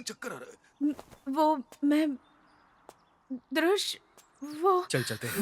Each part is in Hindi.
चक्कर आ रहा है। वो मैं दृश्य वो चल चलते हैं।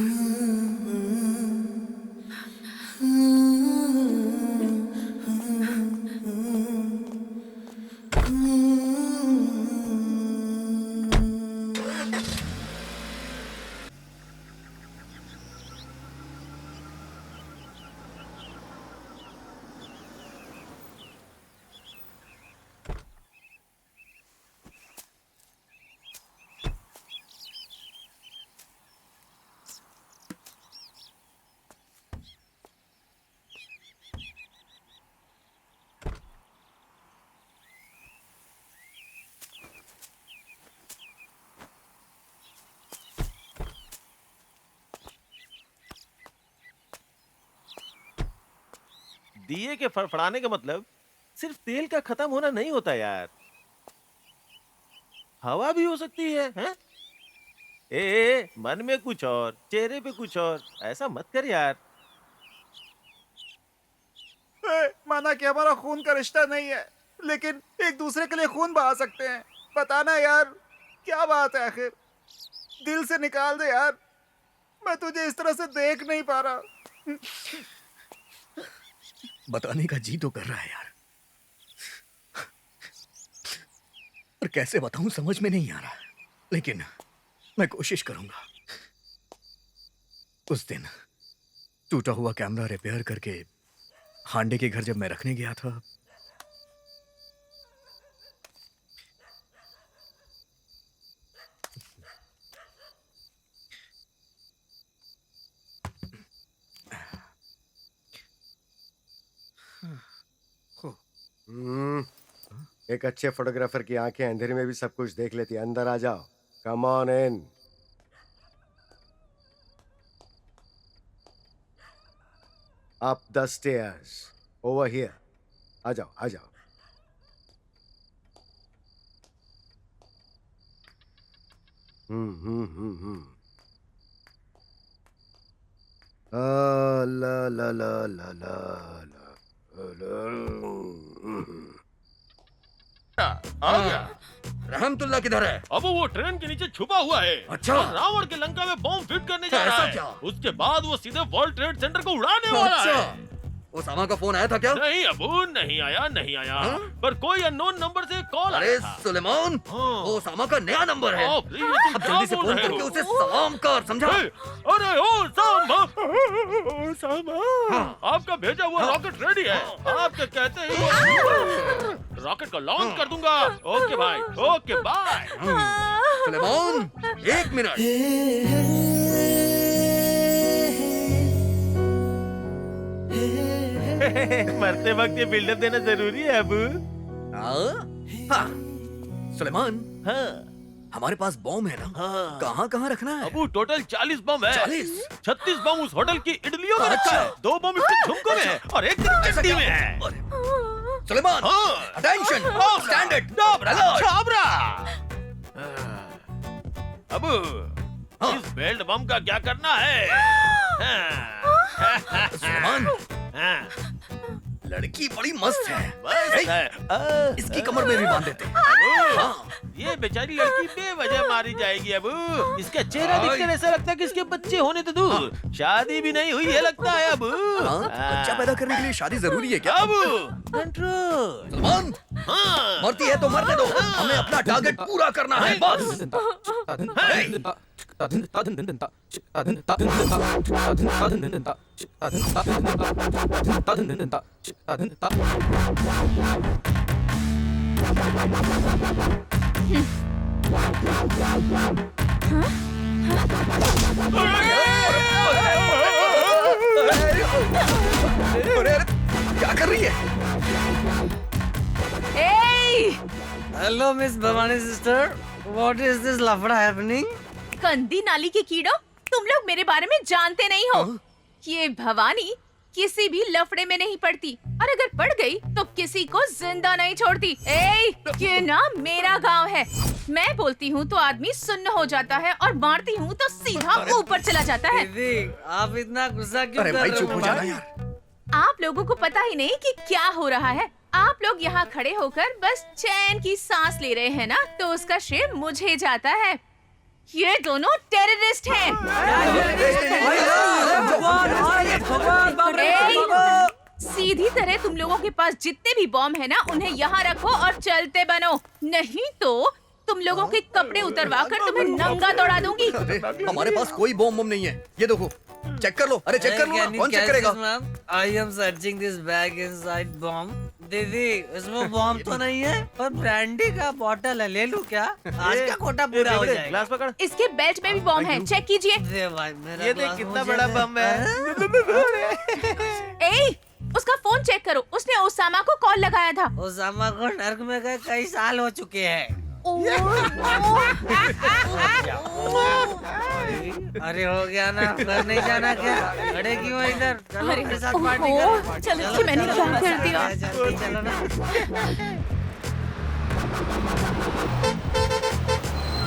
दिए के फड़फड़ाने का मतलब सिर्फ तेल का खत्म होना नहीं होता यार, हवा भी हो सकती है, हैं? मन में कुछ और चेहरे पे कुछ और, ऐसा मत कर यार। माना कि हमारा खून का रिश्ता नहीं है, लेकिन एक दूसरे के लिए खून बहा सकते हैं। बताना यार, क्या बात है आखिर? दिल से निकाल दे यार, मैं तुझे इस तरह से देख नहीं पा रहा। बताने का जी तो कर रहा है यार, पर कैसे बताऊं समझ में नहीं आ रहा, लेकिन मैं कोशिश करूंगा। उस दिन टूटा हुआ कैमरा रिपेयर करके हांडे के घर जब मैं रखने गया था, एक अच्छे फोटोग्राफर की आंखें अंधेरे में भी सब कुछ देख लेती है। अंदर आ जाओ, come on in. Up the stairs, over here. आ जाओ आ जाओ। हम्म। ला ला ला ला ला आ गया। रहमतुल्ला किधर है? अब वो ट्रेन के नीचे छुपा हुआ है। अच्छा। और रावण के लंका में बॉम्ब फिट करने जा रहा ऐसा है। क्या? उसके बाद वो सीधे वर्ल्ड ट्रेड सेंटर को उड़ाने वाला अच्छा, है। ओसामा का फोन आया था क्या? नहीं अबू, नहीं आया। हाँ? पर कोई अननोन नंबर से कॉल अरे आया था। सुलेमान, हाँ। वो ओसामा का नया नंबर है। ओ, प्लीज, तुम अब क्या जल्दी से बोल फोन रहे करके हो? उसे सलाम कर, समझा? अरे ओसामा, हाँ। आपका भेजा हुआ हाँ। रॉकेट रेडी है। आपके कहते ही रॉकेट को लॉन्च कर दूंगा। ओके भाई, ओके बाय। सुलेमान, 1 मिनट। मरते वक्त ये बिल्डअप देना जरूरी है अबू। हाँ। सुलेमान, हाँ हमारे पास बॉम्ब है ना? हाँ। कहाँ कहाँ रखना है? अबू टोटल 40 बम है। 40? 36 बम उस होटल की इडलियों में रखा अच्छा। है, 2 बम इसके झुमकों में है और एक ऐसा चट्टी क्या? में है। अरे, सुलेमान, हाँ। Attention, stand it, Chhabra. Abu, हाँ। इस बेल्ट बम का क्या करना है? सुलेमान, हाँ, लड़की बड़ी मस्त है। बस ए, है। इसकी कमर में भी बांध देते हैं। अबू, हाँ। ये बेचारी लड़की बेवजह मारी जाएगी अबू। इसका चेहरा देखकर ऐसा लगता है कि इसके बच्चे होने तो दूर, शादी भी नहीं हुई है लगता है अबू। हाँ, बच्चा पैदा करने के लिए शादी जरूरी है क्या? अबू, कंट्रोल। सलमान, हाँ, मरती है तो मरने दो, हमें अपना टारगेट पूरा करना है बस। अरे अरे क्या कर रही है? ए hello miss Bhavani sister, what is this लफड़ा हैपनिंग? गंदी नाली के कीड़ो, तुम लोग मेरे बारे में जानते नहीं हो। ये भवानी किसी भी लफड़े में नहीं पड़ती, और अगर पड़ गई तो किसी को जिंदा नहीं छोड़ती। ए, ये ना मेरा गांव है। मैं बोलती हूँ तो आदमी सुन्न हो जाता है, और मारती हूँ तो सीधा ऊपर चला जाता है। दीदी, आप इतना गुस्सा क्यों अरे कर भाई रहे चुप हो? हो जाना यार। आप लोगों को पता ही नहीं कि क्या हो रहा है। आप लोग यहाँ खड़े होकर बस चैन की सांस ले रहे हैं ना, तो उसका श्रेय मुझे जाता है। ये दोनों टेररिस्ट हैं। सीधी तरह तुम लोगों के पास जितने भी बॉम्ब है ना, उन्हें यहाँ रखो और चलते बनो, नहीं तो तुम लोगों के कपड़े उतरवा कर तुम्हें नंगा दौड़ा दूंगी। अरे हमारे पास कोई बम नहीं है, ये देखो चेक कर लो। अरे चेक कर लो ना, कौन चेक करेगा? I am searching this bag inside bomb. दीदी, इसमें बॉम्ब तो नहीं है, पर ब्रांडी का बॉटल है, ले लूं क्या? आज का कोटा पूरा हो जाएगा। ग्लास पकड़। इसके बेल्ट में भी बॉम्ब है, चेक कीजिए। दे भाई, मेरा ये देख ग्लास कितना मुझे बड़ा दे। बम है। ए, उसका फोन चेक करो, उसने ओसामा को कॉल लगाया था। ओसामा को नर्क में गए कई साल हो चुके हैं। अरे हो गया ना, घर नहीं जाना क्या? खड़े क्यों हैं इधर? चलो अरे, मेरे साथ पार्टी ओहो, करो। चलो कि मैंने क्या कर दिया? जल्दी चलो ना।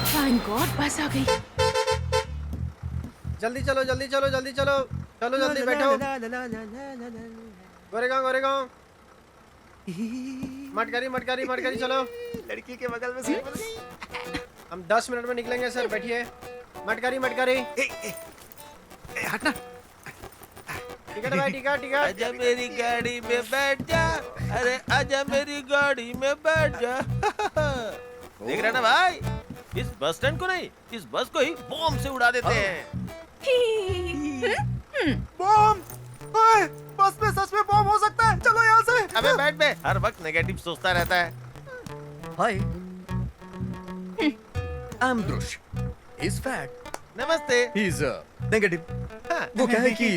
थैंक गॉड, बस आ गई। जल्दी चलो जल्दी चलो जल्दी चलो चलो जल्दी बैठो। गोरेगांव गोरेगांव, मटकरी मटकरी मटकरी, चलो। लड़की के बगल में सीट। हम 10 मिनट में निकलेंगे सर, बैठिए। मटकरी मटकरी, हटना। टिकट भाई, टिकट टिकट। आजा मेरी गाड़ी में बैठ जा, अरे आजा मेरी गाड़ी में बैठ जा। देख रहे ना भाई, इस बस स्टैंड को नहीं, इस बस को ही बॉम्ब से उड़ा देते हैं। बॉम्ब! ओए, बस में सच में बॉम्ब हो सकता है। चलो यहाँ से। अबे बैठ बे, हर वक्त नेगेटिव सोचता रहता है। हाय, आई एम द्रुश। इस फैक्ट नमस्ते। He is negative. वो क्या है कि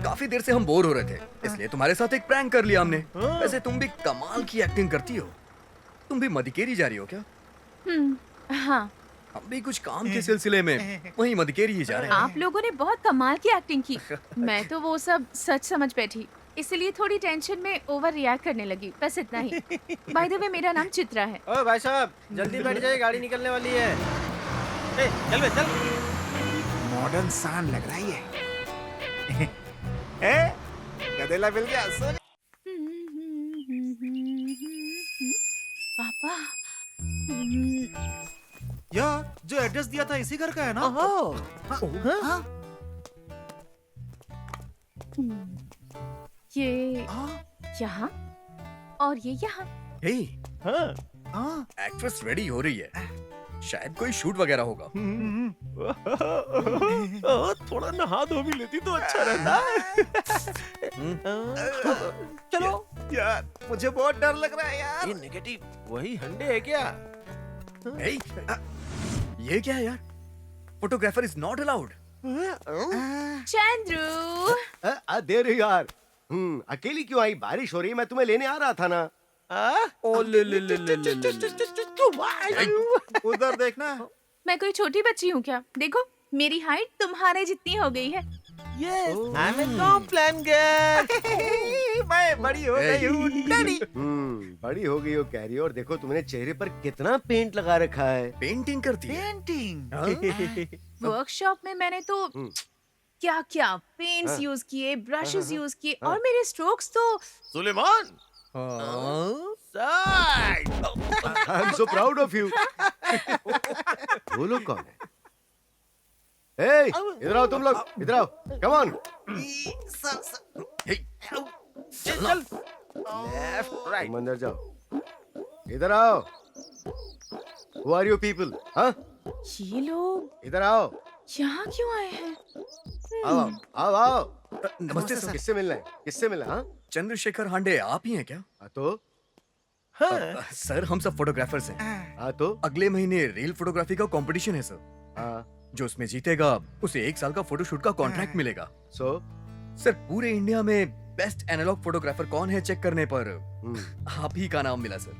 काफी देर से हम बोर हो रहे थे, इसलिए तुम्हारे साथ एक प्रैंक कर लिया हमने। वैसे तुम भी कमाल की एक्टिंग करती हो। तुम भी मदिकेरी जा रही हो क्या? हाँ, हम भी कुछ काम के सिलसिले में वहीं मदिकेरी ही जा रहे हैं। आप लोगों ने बहुत कमाल की एक्टिंग की। मैं तो वो सब सच समझ बैठी, इसलिए थोड़ी टेंशन में ओवर रिएक्ट करने लगी, बस इतना ही। बाय द वे, मेरा नाम चित्रा है। ओ भाई साहब, जल्दी बैठ जाइए, गाड़ी निकलने वाली है। ए, चल बे चल। मॉडर्न सान लग रहा है ये। ए, गधेला मिल गया। सुन। पापा, यार, जो एड्रेस दिया था इसी घर का है ना? हाँ? ये यहाँ और ये यहाँ। हे, हाँ। एक्ट्रेस रेडी हो रही है, शायद कोई शूट वगैरह होगा। थोड़ा नहा धो भी लेती तो अच्छा रहता। चलो यार, मुझे बहुत डर लग रहा है यार। ये नेगेटिव वही हंडे है क्या? हे, ये क्या है यार? Photographer is not allowed. Chandru, देर हुई यार। अकेली क्यों आई? बारिश हो रही है, मैं तुम्हें लेने आ रहा था ना। ओ ले ले ले ले ले ले ले। उधर देखना। मैं कोई छोटी बच्ची हूँ क्या? देखो, मेरी हाइट तुम्हारे जितनी हो गई है। Yes, I'm a complain girl. मैं बड़ी हो गई हूँ, डैडी। बड़ी हो गई हो कैरी, और देखो तुमने चेहरे पर कितना पेंट लगा रखा है। पेंटिंग करती है। पेंटिंग। वर्कशॉप में मैंने तो क्या क्या पेंट्स यूज किए, ब्रशेस यूज किए, और मेरे स्ट्रोक्स तो Suleman, side. I am so proud of you. वो लोग कौन है? इधर आओ तुम लोग, इधर आओ, कम ऑन। चल। Left right. तुम अंदर जाओ, इधर आओ। Who are you people? हाँ? ये लोग। इधर आओ। यहाँ क्यों आए हैं? आओ आओ आओ। नमस्ते सर। किससे मिलना है? किससे मिलना? हाँ चंद्रशेखर हांडे आप ही हैं क्या? तो सर हम सब फोटोग्राफर्स हैं। हाँ तो अगले महीने रील फोटोग्राफी का कंपटीशन है सर। हाँ जो उसमें जीतेगा उसे 1 साल का फोटोशूट का कॉन्ट्रैक्ट मिलेगा। सो सर पूरे इंडिया में बेस्ट एनालॉग फोटोग्राफर कौन है चेक करने पर आप ही का नाम मिला सर।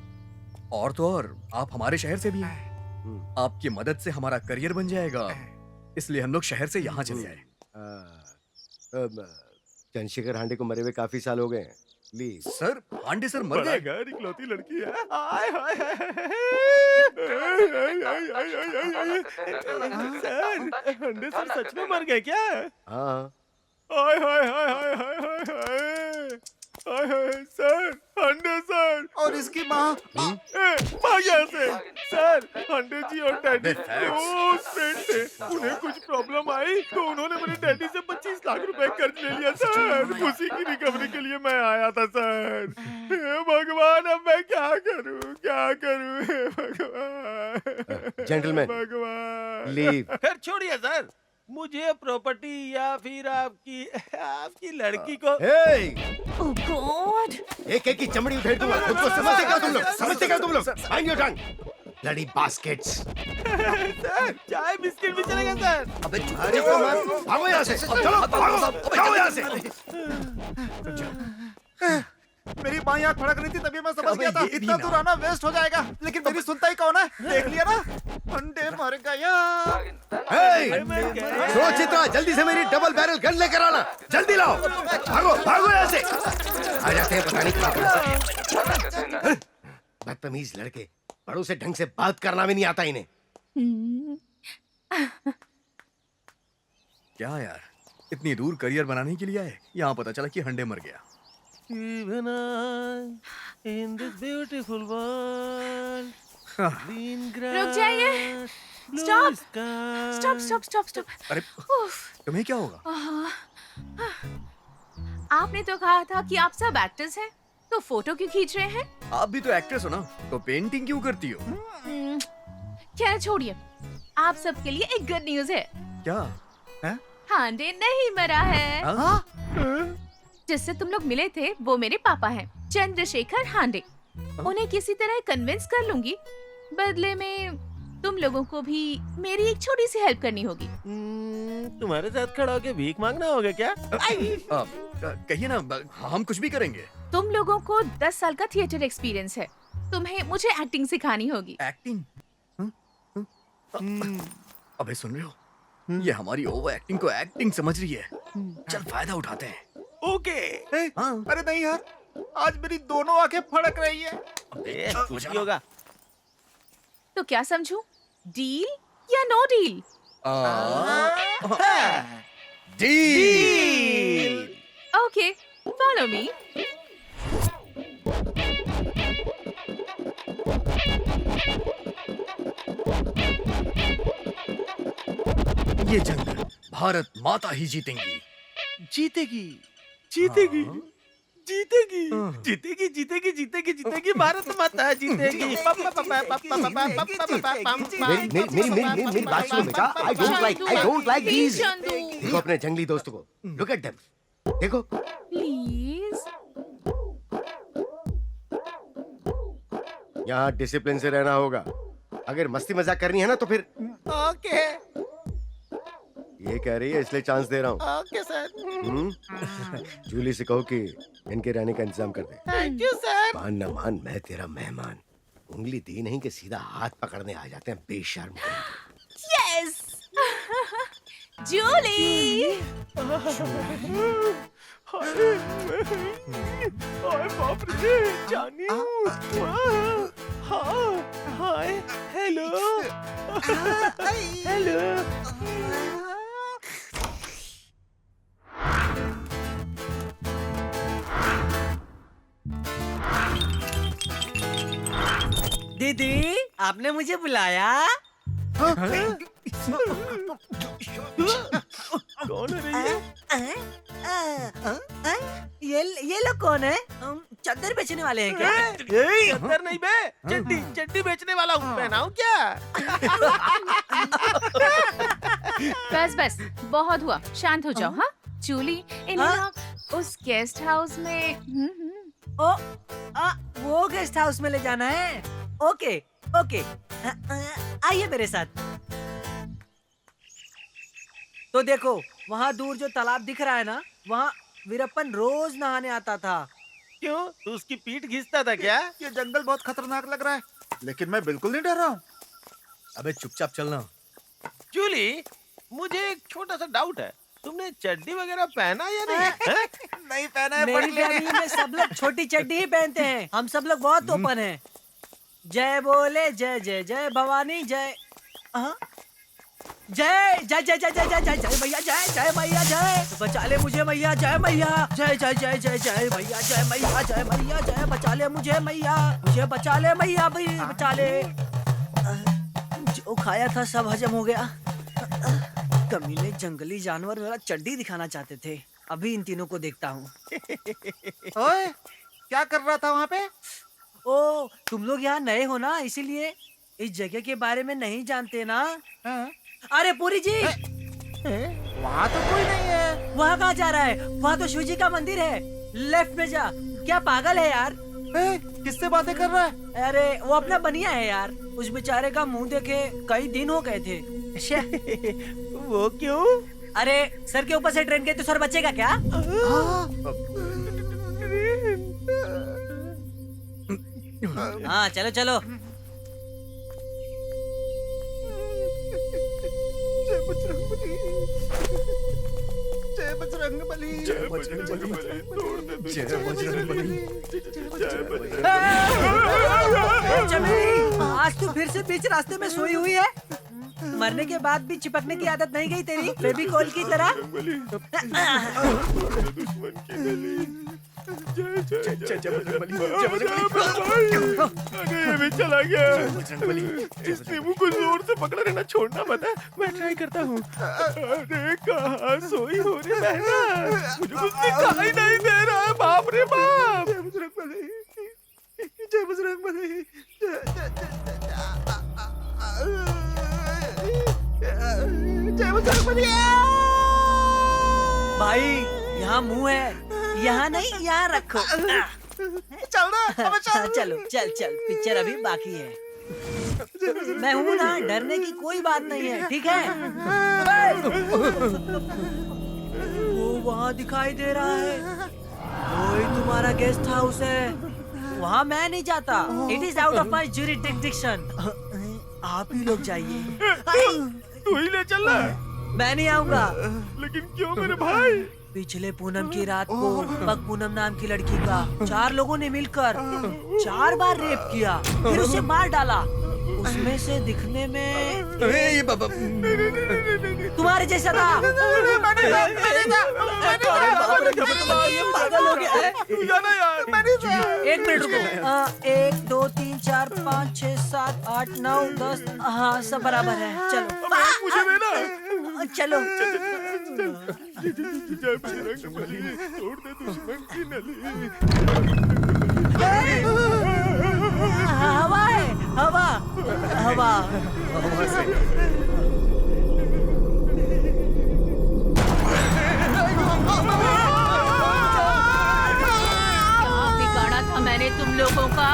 और तो और आप हमारे शहर से भी हैं। आपकी मदद से हमारा करियर बन जाएगा, इसलिए हम लोग शहर से यहाँ चले आए। चंद्रशेखर हांडे को मरे हुए काफी साल हो गए हैं। प्लीज सर हांडे सर मर गए। घर इकलौती लड़की है। आय हाय सर, हंडे सर सच में मर गए क्या? हाँ आय हाय hi hi hi hi hi hi hi sir, हंडे सर और इसकी माँ भाग यहाँ से। सर हंडे जी और daddy The facts. Close friend थे। उन्हें कुछ प्रॉब्लम आई तो उन्होंने मेरे डैडी से 25 लाख रुपए कर्ज ले लिया सर। उसी की रिकवरी के लिए मैं आया था सर। हे भगवान अब मैं क्या करूं हे भगवान। जेंटलमैन भगवान लीव। फिर छोड़िए सर, मुझे प्रॉपर्टी या फिर आपकी लड़की को Oh God! एक एक की चमड़ी उधेड़ दूंगा। खुद को समझते क्या तुम लोग? समझते क्या तुम लोग? Mind your tongue. Bloody baskets. Sir चाय बिस्किट भी चलेगा सर। अबे अरे तो मत भागो यहाँ से। चलो भागो जाओ यहाँ से। मेरी माँ यहाँ खड़क रही थी तभी मैं समझ अबे गया था ये भी इतना ना। दूर आना वेस्ट हो जाएगा, लेकिन मेरी सुनता ही कौन है? देख लिया ना, अंडे मर गया। सुनो चित्रा, जल्दी से मेरी डबल बैरल गन लेकर आना। जल्दी लाओ। भागो भागो यहाँ से। आ जाते हैं पता नहीं कहाँ। बदतमीज लड़के, बड़ों से ढंग से बात करना भी नहीं आता इन्हें। क्या यार, इतनी दूर करियर बनाने के लिए आए, यहाँ पता चला कि हंडे मर गया। Even I, in this beautiful world, green grass, रुक जाइए। blue Stop. sky. Stop. अरे तुम्हें क्या होगा? आपने तो कहा था कि आप सब एक्टर्स हैं, तो फोटो क्यों खींच रहे हैं? आप भी तो एक्ट्रेस हो ना, तो पेंटिंग क्यों करती हो? खैर छोड़िए, आप सबके लिए एक गुड न्यूज है। क्या? हांडे नहीं मरा है। हाँ? जिससे तुम लोग मिले थे वो मेरे पापा हैं, चंद्रशेखर हांडे। उन्हें किसी तरह कन्विंस कर लूंगी, बदले में तुम लोगों को भी मेरी एक छोटी सी हेल्प करनी होगी। तुम्हारे साथ खड़ा होके भीख मांगना होगा क्या? कहिए ना, हम कुछ भी करेंगे। तुम लोगों को 10 साल का थिएटर एक्सपीरियंस है, तुम्हें मुझे एक्टिंग सिखानी होगी। एक्टिंग? अबे सुन रहे हो? ये हमारी ओवर एक्टिंग को एक्टिंग समझ रही है। चल फायदा उठाते हैं। ओके। हाँ। अरे नहीं यार, आज मेरी दोनों आंखें फड़क रही है। कुछ भी होगा। तो क्या समझूं, डील या no deal? Deal. Okay, follow me. ये जंग भारत माता ही जीतेंगी। जीतेगी जीतेगी जीतेगी हाँ। जीतेगी जीतेगी जीतेगी जीतेगी भारत माता जीतेगी। मेरी बात सुनो बेटा। I don't like please these। Chandu, देखो अपने जंगली दोस्तों को। Look at them। देखो। प्लीज। यहाँ डिसिप्लिन से रहना होगा। अगर मस्ती मजाक करनी है ना तो फिर ओके ये कह रही है इसलिए चांस दे रहा हूँ। Okay sir. जूली से कहो कि इनके रहने का इंतजाम कर दे। Thank you sir. मान न मान, मैं तेरा मेहमान। उंगली दी नहीं कि सीधा हाथ पकड़ने आ जाते हैं बेशर्म। यस। जूली। हाय बाप रे, जानी हाय हेलो हेलो। दीदी, आपने मुझे बुलाया? कौन है ये लोग कौन है? चादर बेचने वाले हैं क्या? ये? अंदर नहीं बे, चड्डी चड्डी बेचने वाला हूँ। पहनाऊं क्या? बस बस बहुत हुआ, शांत हो जाओ। हाँ जूली, इन लोग उस गेस्ट हाउस में ओ, वो गेस्ट हाउस में ले जाना है। ओके ओके, आइए मेरे साथ। तो देखो, वहाँ दूर जो तालाब दिख रहा है ना, वहाँ वीरप्पन रोज नहाने आता था। क्यों, तू उसकी पीठ घिसता था क्या? ये जंगल बहुत खतरनाक लग रहा है, लेकिन मैं बिल्कुल नहीं डर रहा हूँ। अबे चुपचाप चलना। जूली, मुझे एक छोटा सा डाउट है, तुमने चड्डी वगैरह पहना या नहीं? हैं? नहीं पहना है, मेरी फैमिली में सब लोग छोटी चड्डी ही पहनते हैं। हम सब लोग बहुत ओपन हैं। जय बोले जय जय जय भवानी जय। जय जय जय जय जय जय जय जय मैया, जय मैया, जय बचा ले मुझे मैया, जय मैया, जय जय जय जय जय मैया, जय मैया, जय मैया, जय बचा ले मुझे मैया, मुझे बचा ले मैया, बचा ले। जो खाया था सब हजम हो गया। कमीने जंगली जानवर मेरा चड्डी दिखाना चाहते थे। अभी इन तीनों को देखता हूँ। ओए, क्या कर रहा था वहाँ पे? ओ, तुम लोग यहाँ नए हो ना, इसीलिए इस जगह के बारे में नहीं जानते ना। हाँ? अरे पूरी जी, वहाँ तो कोई नहीं है। वहाँ कहाँ जा रहा है? वहाँ तो शिव जी का मंदिर है, लेफ्ट में जा। क्या पागल है यार? किससे बातें कर रहा है? अरे वो अपना बनिया है यार, उस बेचारे का मुंह देखे कई दिन हो गए थे। वो क्यों? अरे सर के ऊपर से ट्रेन गई तो सर बचेगा क्या? हाँ चलो चलो। जय बजरंगबली, जय बजरंगबली, जय बजरंगबली, जय बजरंगबली। चमेली, आज तू फिर से बीच रास्ते में सोई हुई है। मरने के बाद भी चिपकने की आदत नहीं गई तेरी, फेविकोल की तरह। ये भी चला गया। इस नींबू को जोर से पकड़े रहना, छोड़ना मत है। मैं ट्राई करता हूँ। अरे कहाँ सोई हो रही बहना, मुझे कुछ दिखाई नहीं दे रहा है। बाप रे बाप। जय बजरंगबली, जय बजरंगबली, जय बजरंगबली। भाई यहाँ मुंह है, यहाँ नहीं, यहाँ रखो। चल ना, अब चल। चलो चल चल, पिक्चर अभी बाकी है। मैं हूँ ना, डरने की कोई बात नहीं है, ठीक है? वो वहाँ दिखाई दे रहा है, वही तुम्हारा गेस्ट हाउस है। वहाँ मैं नहीं जाता, it is out of my jurisdiction. आप ही लोग जाइए। तू ही ले चल रहा है। मैं नहीं आऊंगा। लेकिन क्यों मेरे भाई? पिछले पूनम की रात को पग पूनम नाम की लड़की का 4 लोगों ने मिलकर 4 बार रेप किया, फिर उसे मार डाला। उसमें से दिखने में ये बाबा तुम्हारे जैसा था। ये पागल हो गया है। एक मिनट रुको। 1 2 3 4 5 6 7 8 9 10। हाँ सब बराबर है। चलो मुझे देना। चलो। जय बजरंगबली, तोड़ दे दुश्मन की नली। हवा है, हवा हवा। क्या बिगाड़ा था मैंने तुम लोगों का?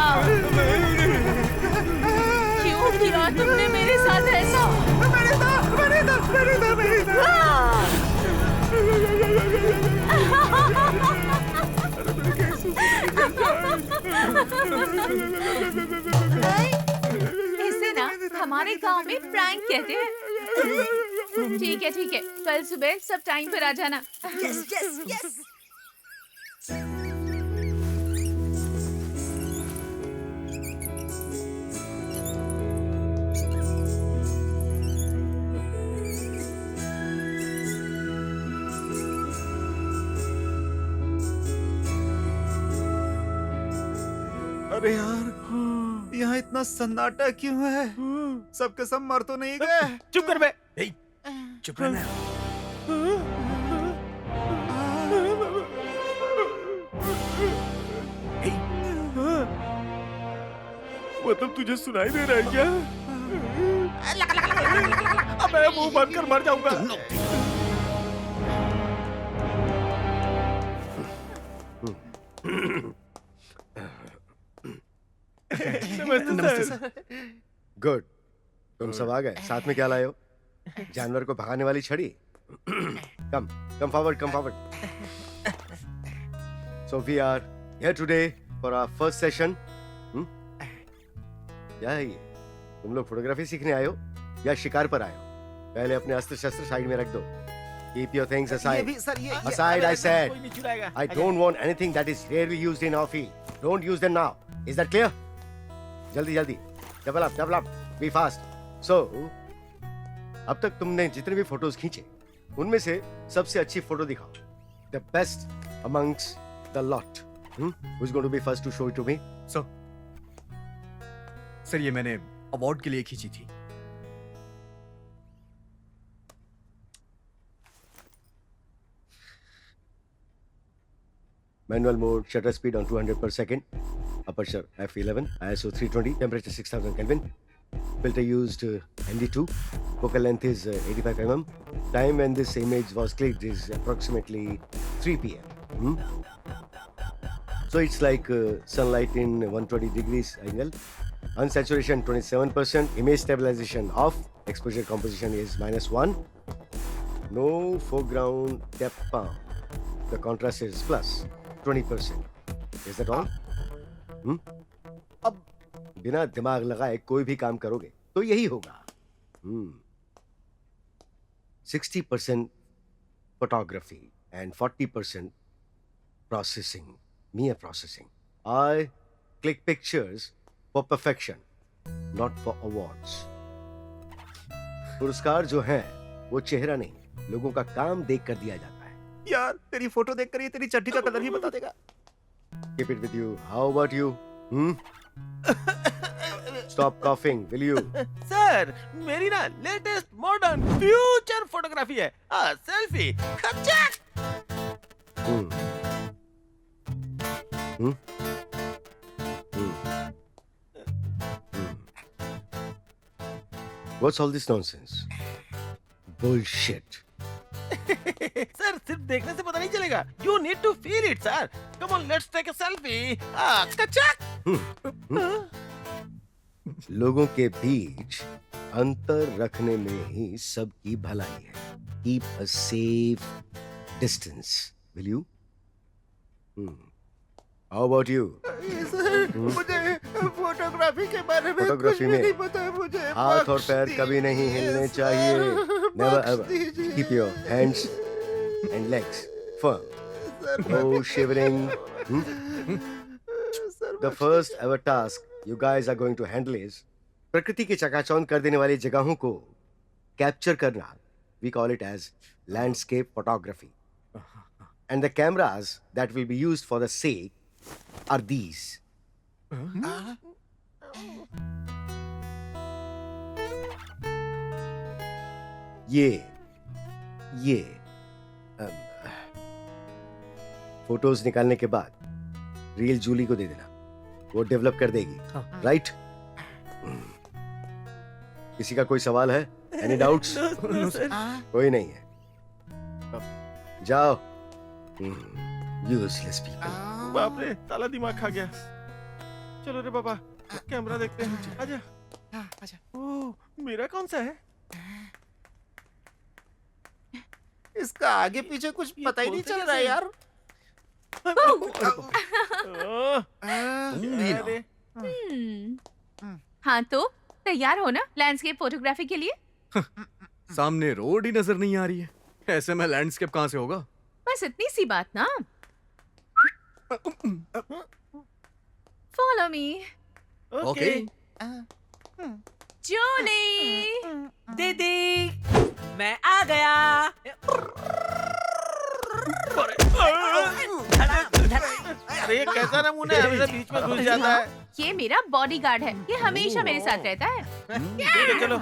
क्यों किया तुमने मेरे साथ ऐसा? इसे ना हमारे गांव में प्रैंक कहते हैं। ठीक है, कल सुबह सब टाइम पर आ जाना। Yes yes yes. अरे यार, यहाँ इतना सन्नाटा क्यों है? सबके सब मर तो नहीं गए? चुप कर बे। चुप रहना। मतलब तुझे सुनाई दे रहा है क्या? अब मैं मुंह बंद कर मर जाऊंगा। नमस्ते सर। गुड, तुम सब आ गए। साथ में क्या लाए हो? जानवर को भगाने वाली छड़ी? Come forward, come forward. So we are here today for our first session. क्या है ये? तुम लोग फोटोग्राफी सीखने आए हो या शिकार पर आए हो? पहले अपने अस्त्र शस्त्र साइड में रख दो। Keep your things ये aside. भी सर, ये Aside, I said. कोई नहीं चुराएगा। I don't want anything that is rarely used in our field. Don't use them now. Is that clear? जल्दी जल्दी, double up, be fast. So, अब तक तुमने जितने भी फोटोज खींचे, उनमें से सबसे अच्छी फोटो दिखाओ. The best amongst the lot. Who's going to be first to show it to me? Sir ये मैंने अवार्ड के लिए खींची थी. Manual mode, shutter speed on 200 per second. Aperture f11, ISO 320, temperature 6000 Kelvin. Filter used MD2. Focal length is 85 mm. Time when this image was clicked is approximately 3 p.m. So it's like sunlight in 120 degrees angle. Unsaturation 27%. Image stabilization off. Exposure composition is -1. No foreground depth palm. The contrast is plus 20%. Is that all? अब बिना दिमाग लगाए कोई भी काम करोगे तो यही होगा. 60% photography and 40% processing, mere processing. I click pictures for perfection, not for awards. पुरस्कार जो है वो चेहरा नहीं, लोगों का काम देख कर दिया जाता है. यार, तेरी फोटो देखकर ये तेरी चड्डी का कलर ही बता देगा. Keep it with you. How about you? Stop coughing, will you? Sir, मेरी ना लेटेस्ट मॉडर्न फ्यूचर फोटोग्राफी है. सेल्फी. खच्चक. What's all this nonsense? Bullshit. Sir, सिर्फ देखने से पता नहीं चलेगा. You need to feel it, sir. Come on, let's take a selfie. खच्चक. लोगों के बीच अंतर रखने में ही सबकी भलाई है. Keep a safe distance, will you? How about you? Sir, मुझे फोटोग्राफी के बारे में फोटोग्राफी कुछ भी में नहीं पता है. मुझे हाथ और पैर कभी नहीं हिलने चाहिए. Never ever. Keep your hands and legs firm. No shivering. The first ever task you guys are going to handle is प्रकृति की चकाचौंध कर देने वाली जगहों को कैप्चर करना. We call it as landscape photography. And the cameras that will be used for the sake are these. ये फोटोज निकालने के बाद रील जूली को दे देना. वो डेवलप कर देगी. राइट? किसी का कोई सवाल है? Any doubts? कोई नहीं है. जाओ. Useless people. बाप रे, साला दिमाग खा गया. चलो रे बाबा, कैमरा देखते हैं. आजा. ओह, मेरा कौन सा है? इसका आगे पीछे कुछ पता ही नहीं चल रहा है यार. अरे, हाँ तो तैयार हो ना लैंडस्केप फोटोग्राफी के लिए? सामने रोड ही नजर नहीं आ रही है. ऐसे में लैंडस्केप कहाँ से होगा? बस इतनी सी बात ना. Follow me. ओके. जूली. दीदी, मैं आ गया. अरे कैसा नमूना है, हमेशा बीच में घुस जाता है. ये मेरा बॉडीगार्ड है. ये हमेशा मेरे साथ रहता है. ठीक है, चलो.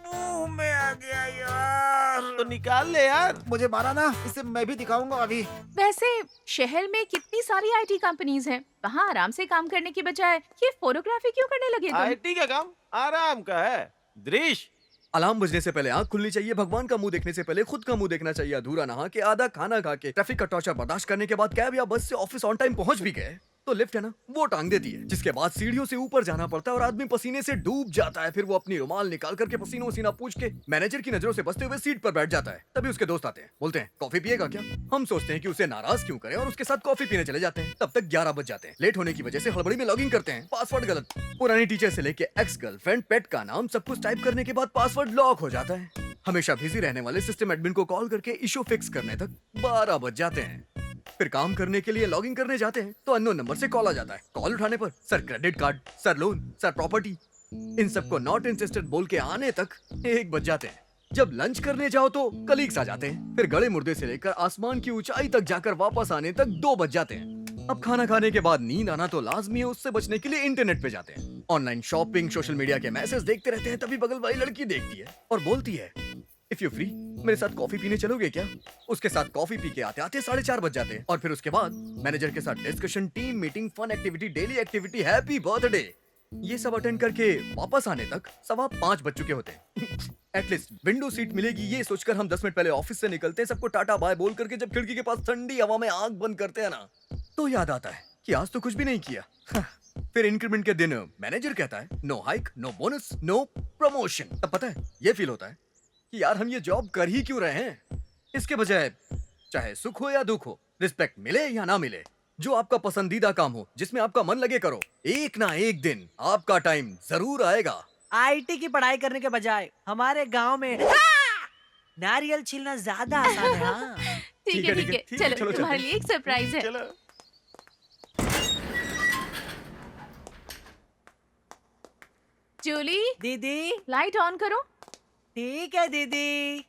मुंह में आ गया यार. तो निकाल ले यार। मुझे मारा ना, इसे मैं भी दिखाऊंगा अभी। वैसे शहर में कितनी सारी आईटी कंपनीज हैं, वहाँ आराम से काम करने की बजाय ये फोटोग्राफी क्यों करने लगे तुम? आईटी का काम आराम का है। दृश्य अलार्म बजने से पहले आंख खुलनी चाहिए, भगवान का मुंह देखने से पहले खुद का मुंह देखना चाहिए, अधूरा नहा के, आधा खाना खा के, ट्रैफिक का टॉर्चर बर्दाश्त करने के बाद कैब या बस से ऑफिस ऑन टाइम पहुंच भी गए तो लिफ्ट है ना वो टांग देती है, जिसके बाद सीढ़ियों से ऊपर जाना पड़ता है और आदमी पसीने से डूब जाता है। फिर वो अपनी रुमाल निकाल करके पसीनो पसीना पूछ के मैनेजर की नजरों से बचते हुए सीट पर बैठ जाता है। तभी उसके दोस्त आते हैं, बोलते हैं कॉफी पिएगा क्या? हम सोचते हैं कि उसे नाराज क्यों करें और उसके साथ कॉफी पीने चले जाते हैं। तब तक 11 बज जाते हैं। लेट होने की वजह से हड़बड़ी में लॉगिन करते हैं, पासवर्ड गलत। पुरानी टीचर से लेके एक्स गर्लफ्रेंड, पेट का नाम, सब कुछ टाइप करने के बाद पासवर्ड लॉक हो जाता है। हमेशा बिजी रहने वाले सिस्टम एडमिन को कॉल करके इशू फिक्स करने तक 12 बज जाते हैं। फिर काम करने के लिए लॉगिन करने जाते हैं तो अननोन नंबर से कॉल आ जाता है। कॉल उठाने पर sir credit card, sir loan, sir property, इन सबको नॉट इंटरेस्टेड बोल के आने तक 1 बज जाते हैं। जब लंच करने जाओ तो कलीग्स आ जाते हैं। फिर गड़े मुर्दे से लेकर आसमान की ऊंचाई तक जाकर वापस आने तक 2 बज जाते हैं। अब खाना खाने के बाद नींद आना तो लाजमी है, उससे बचने के लिए इंटरनेट पे जाते हैं। ऑनलाइन शॉपिंग, सोशल मीडिया के मैसेज देखते रहते हैं। तभी बगल वाली लड़की देखती है और बोलती है, इफ यू फ्री मेरे साथ कॉफी पीने चलोगे क्या? उसके साथ कॉफी पी के आते आते 4:30 बज जाते हैं। और फिर उसके बाद मैनेजर के साथ discussion, team meeting, fun activity, daily activity, happy birthday, ये सब अटेंड करके वापस आने तक 5:15 बज चुके होते हैं। एटलीस्ट विंडो सीट मिलेगी ये सोचकर हम 10 मिनट पहले ऑफिस से निकलते हैं। सबको टाटा बाय बोल करके जब खिड़की के पास ठंडी हवा में आंख बंद करते हैं ना, तो याद आता है कि आज तो कुछ भी नहीं किया। फिर इंक्रीमेंट के दिन मैनेजर कहता है no hike, no bonus, no promotion. तब पता है ये फील होता है कि यार हम ये जॉब कर ही क्यों रहे हैं। इसके बजाय चाहे सुख हो या दुख हो, रिस्पेक्ट मिले या ना मिले, जो आपका पसंदीदा काम हो, जिसमें आपका मन लगे करो, एक ना एक दिन आपका टाइम जरूर आएगा। आईटी की पढ़ाई करने के बजाय हमारे गांव में नारियल छीलना ज्यादा आसान है। हाँ। ठीक है ठीक है, चलो तुम्हारे लिए एक सरप्राइज है। चलो। जूली, दीदी, लाइट ऑन करो। ठीक है दीदी।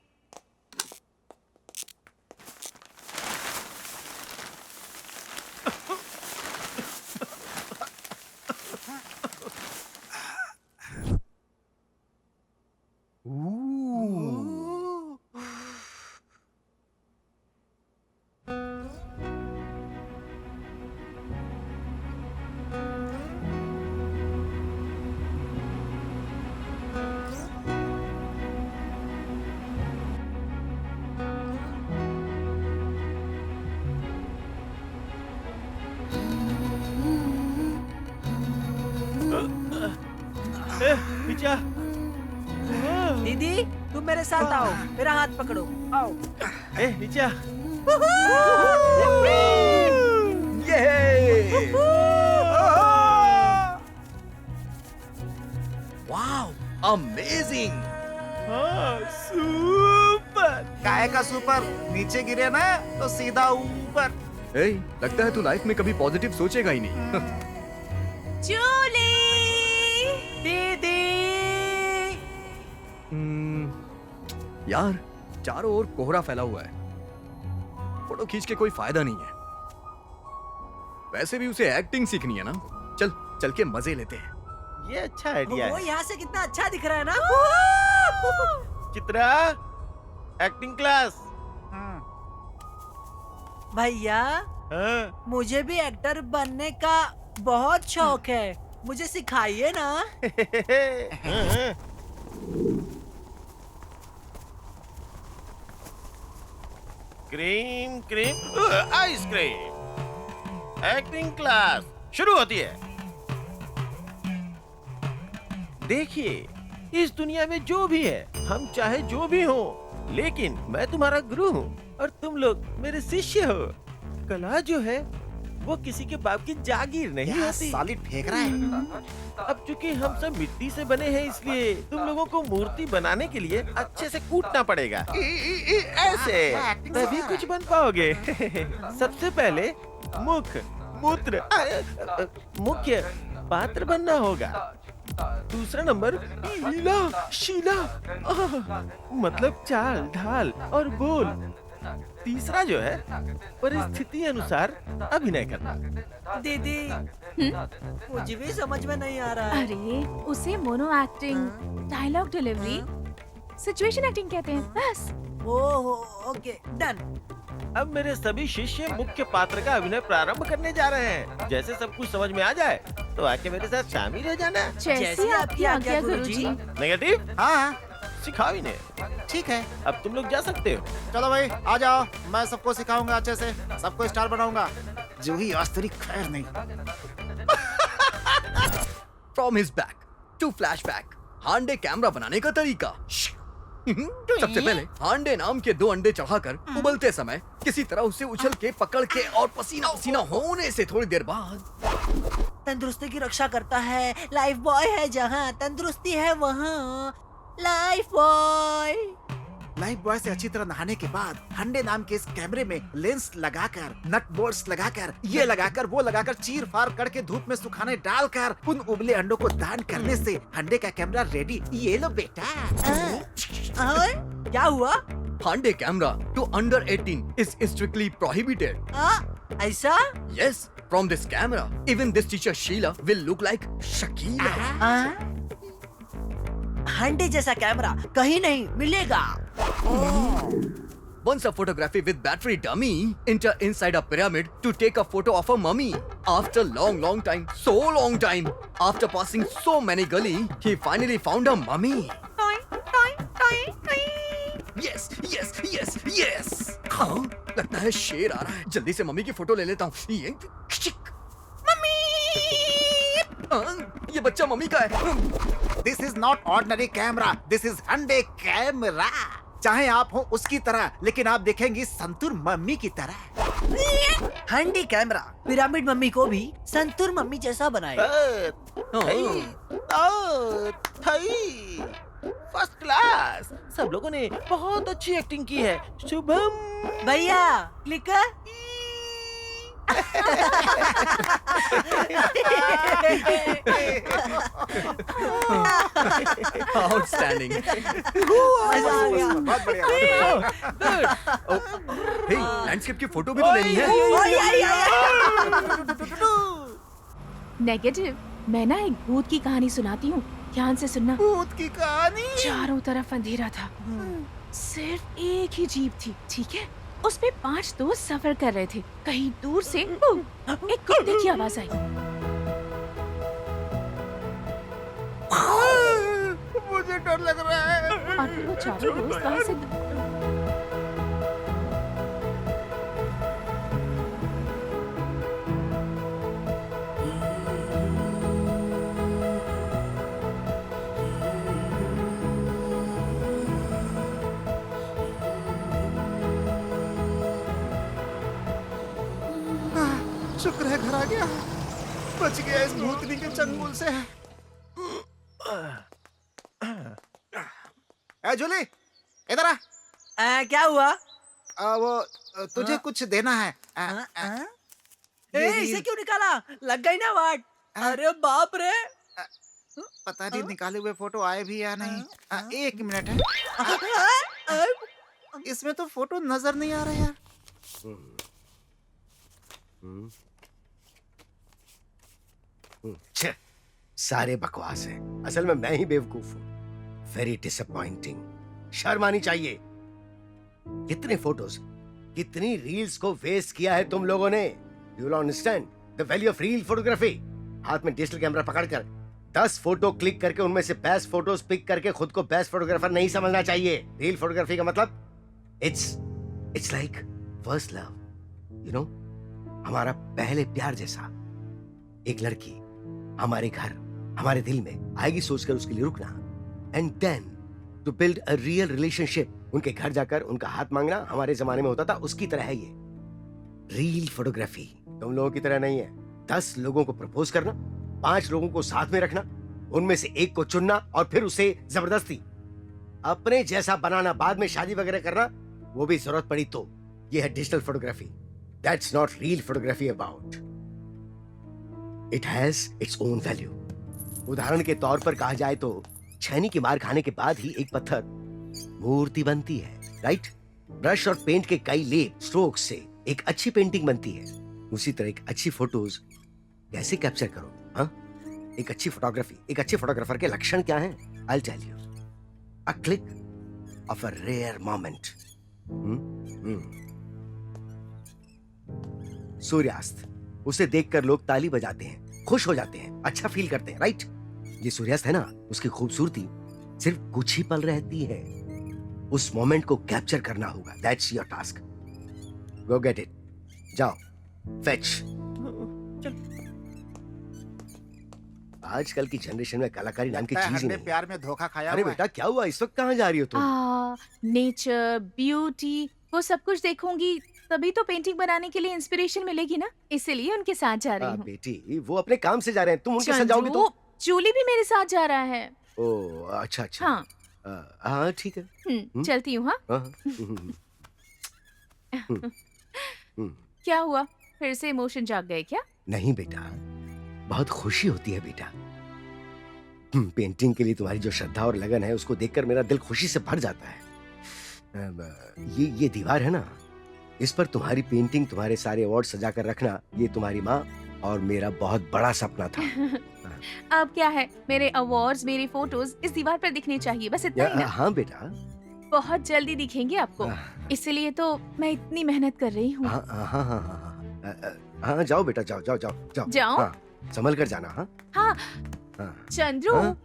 पीछा। दीदी तुम मेरे साथ आओ, मेरा हाथ पकड़ो, आओ। नीचा। Wow, amazing. सुपर। काय का सुपर? नीचे गिरे ना तो सीधा ऊपर। ए, लगता है तू लाइफ में कभी पॉजिटिव सोचेगा ही नहीं। जूली, दीदी। यार चारों ओर कोहरा फैला हुआ है, फोटो खींच के कोई फायदा नहीं है। वैसे भी उसे एक्टिंग सीखनी है ना, चल चल के मजे लेते हैं। ये अच्छा आइडिया वो है। यहाँ से कितना अच्छा दिख रहा है ना। Chitra, acting class. भैया, हाँ। मुझे भी एक्टर बनने का बहुत शौक है, मुझे सिखाइए ना। Cream cream ice cream. Acting class शुरू होती है। देखिए, इस दुनिया में जो भी है, हम चाहे जो भी हो, लेकिन मैं तुम्हारा गुरु हूँ और तुम लोग मेरे शिष्य हो। कला जो है वो किसी के बाप की जागीर नहीं होती। साली फेंक रहा है। अब चूंकि हम सब मिट्टी से बने हैं, इसलिए तुम लोगों को मूर्ति बनाने के लिए अच्छे से कूटना पड़ेगा। ऐसे तभी कुछ बन पाओगे। सबसे पहले मुख, मूत्र, मुख्य पात्र बनना होगा। दूसरा नंबर लीला, शीला, मतलब चाल ढाल और बोल। तीसरा जो है परिस्थिति अनुसार अभिनय करना। दीदी, मुझे भी समझ में नहीं आ रहा है। अरे उसे mono acting, dialogue delivery, situation acting कहते हैं। बस ओहो ओके डन। अब मेरे सभी शिष्य मुख्य पात्र का अभिनय प्रारंभ करने जा रहे हैं। जैसे सब कुछ समझ में आ जाए तो आके मेरे साथ शामिल हो जाना। जैसी आपकी आज्ञा गुरुजी। नेगेटिव हाँ सिखाओ इन्हें। ठीक है, अब तुम लोग जा सकते हो। चलो भाई आ जाओ, मैं सबको सिखाऊंगा अच्छे से, सबको स्टार बनाऊंगा। जूही आज तेरी खैर नहीं। From his back to flashback, handy camera बनाने का तरीका। सबसे पहले हांडे नाम के 2 अंडे चढ़ाकर उबलते समय किसी तरह उसे उछल के पकड़ के और पसीना पसीना होने से थोड़ी देर बाद तंदुरुस्ती की रक्षा करता है, लाइफ बॉय है जहाँ तंदुरुस्ती है वहाँ लाइफ बॉय। लाइफ बॉय से अच्छी तरह नहाने के बाद हंडे नाम के इस कैमरे में लेंस लगाकर, नट बोल्ट्स लगाकर, ये लगाकर वो लगाकर, चीर फाड़ करके धूप में सुखाने डालकर उन उबले अंडों को दान करने से हंडे का कैमरा रेडी। ये लो बेटा। क्या हुआ? Handy camera to under 18 is strictly prohibited. ऐसा? Yes, from this camera, even this teacher Sheila will look like Shakila. हंडे जैसा कैमरा कहीं नहीं मिलेगा। Once a photography with battery dummy enter inside a pyramid to take a photo of a mummy. After long time, so long time, after passing so many gully, he finally found a mummy. Yes, yes, yes, yes. हाँ, लगता है शेर आ रहा है। जल्दी से मम्मी की फोटो ले लेता हूँ। ये मम्मी! ये बच्चा मम्मी का है। This is not ordinary camera, this is Hande camera. चाहे आप हो उसकी तरह, लेकिन आप दिखेंगी संतूर मम्मी की तरह। हंडी कैमरा पिरामिड मम्मी को भी संतूर मम्मी जैसा बनाएगा। First class. सब लोगों ने बहुत अच्छी एक्टिंग की है। शुभम भैया क्लिक Outstanding. बहुत बढ़िया। Hey, लैंडस्केप की फोटो भी तो लेनी है। नेगेटिव, मैं ना एक भूत की कहानी सुनाती हूँ, ध्यान से सुनना। भूत की कहानी। चारों तरफ अंधेरा था, सिर्फ एक ही जीप थी, ठीक है? उस पे 5 दोस्त सफर कर रहे थे। कहीं दूर से एक कुत्ते की आवाज आई। मुझे डर लग रहा है। और फिर वो चारों दोस्त वहाँ से शुक्र है घर आ गया, बच गया इस भूतनी के चंगुल से। ए जूली, इधर आ। क्या हुआ? वो तुझे कुछ देना है। इसे क्यों निकाला? लग गई ना वाट। अरे बाप रे। पता नहीं निकाले हुए फोटो आए भी या नहीं। 1 मिनट है। इसमें तो फोटो नजर नहीं आ रहा यार। छे, सारे बकवास है। असल में मैं ही बेवकूफ हूँ। Very disappointing. शर्म आनी चाहिए। कितने फोटोज, कितनी रील्स को वेस्ट किया है तुम लोगों ने। You will understand the value of reel photography. हाथ में डिजिटल कैमरा पकड़कर 10 फोटो क्लिक करके उनमें से बेस्ट फोटोज पिक करके खुद को बेस्ट फोटोग्राफर नहीं समझना चाहिए। रील फोटोग्राफी का मतलब it's like first love, you know, हमारा पहले प्यार जैसा। एक लड़की हमारे घर, हमारे दिल में आएगी सोचकर उसके लिए रुकना, and then to build a real relationship. उनके घर जाकर उनका हाथ मांगना हमारे जमाने में होता था, उसकी तरह है ये रील फोटोग्राफी। तुम लोगों की तरह नहीं है। 10 लोगों को प्रपोज करना, 5 लोगों को साथ में रखना, उनमें से एक को चुनना और फिर उसे जबरदस्ती अपने जैसा बनाना, बाद में शादी वगैरह करना, वो भी जरूरत पड़ी तो। ये है digital photography. That's not real photography about. It has its own value. उदाहरण के तौर पर कहा जाए तो छैनी की मार खाने के बाद ही एक पत्थर मूर्ति बनती है, राइट? ब्रश और पेंट के कई लेप स्ट्रोक से एक अच्छी पेंटिंग बनती है। उसी तरह एक अच्छी फोटोज कैसे कैप्चर करो, हाँ? एक अच्छी फोटोग्राफी, एक अच्छे फोटोग्राफर के लक्षण क्या हैं? I'll tell you. A click of a rare moment, सूर्यास्त, उसे देखकर लोग ताली बजाते हैं, खुश हो जाते हैं, अच्छा फील करते हैं, राइट? ये सूर्यास्त है ना, उसकी खूबसूरती सिर्फ कुछ ही पल रहती है। उस मोमेंट को कैप्चर करना होगा। That's your task. Go get it. जाओ, फेच। आजकल की जनरेशन में कलाकारी नाम की लगता है चीज ही हमने नहीं। प्यार में धोखा खाया अरे हुआ है। बेटा, क्या हुआ? इस वक्त कहाँ जा रही हो तुम? नेचर, ब्यूटी, वो सब कुछ देखूंगी तभी तो पेंटिंग बनाने के लिए इंस्पिरेशन मिलेगी ना, इसलिए उनके साथ जा रही हूँ। बेटी, वो अपने काम से जा रहे हैं, तुम उनके साथ जाओगी तो? जूली भी मेरे साथ जा रहा है। ओ, अच्छा अच्छा। हाँ। हाँ ठीक है। चलती हूँ। हाँ। हाँ, क्या हुआ, फिर से इमोशन जाग गए क्या? नहीं बेटा, बहुत खुशी होती है बेटा। पेंटिंग के लिए तुम्हारी जो श्रद्धा और लगन है, उसको देखकर मेरा दिल खुशी से भर जाता है। ये दीवार है ना, इस पर तुम्हारी पेंटिंग, तुम्हारे सारे अवार्ड सजा कर रखना, ये तुम्हारी माँ और मेरा बहुत बड़ा सपना था। अब क्या है, मेरे अवार्ड्स, मेरी फोटोज इस दीवार पर दिखने चाहिए, बस इतना ही ना। हाँ बेटा। बहुत जल्दी दिखेंगे आपको, इसलिए तो मैं इतनी मेहनत कर रही हूँ। हाँ हाँ हाँ हाँ हाँ हाँ, जाओ बेटा, जाओ जाओ जाओ जाओ। जाओ? हाँ, संभल कर जाना। हाँ हाँ। हाँ। चंद्रू, हाँ?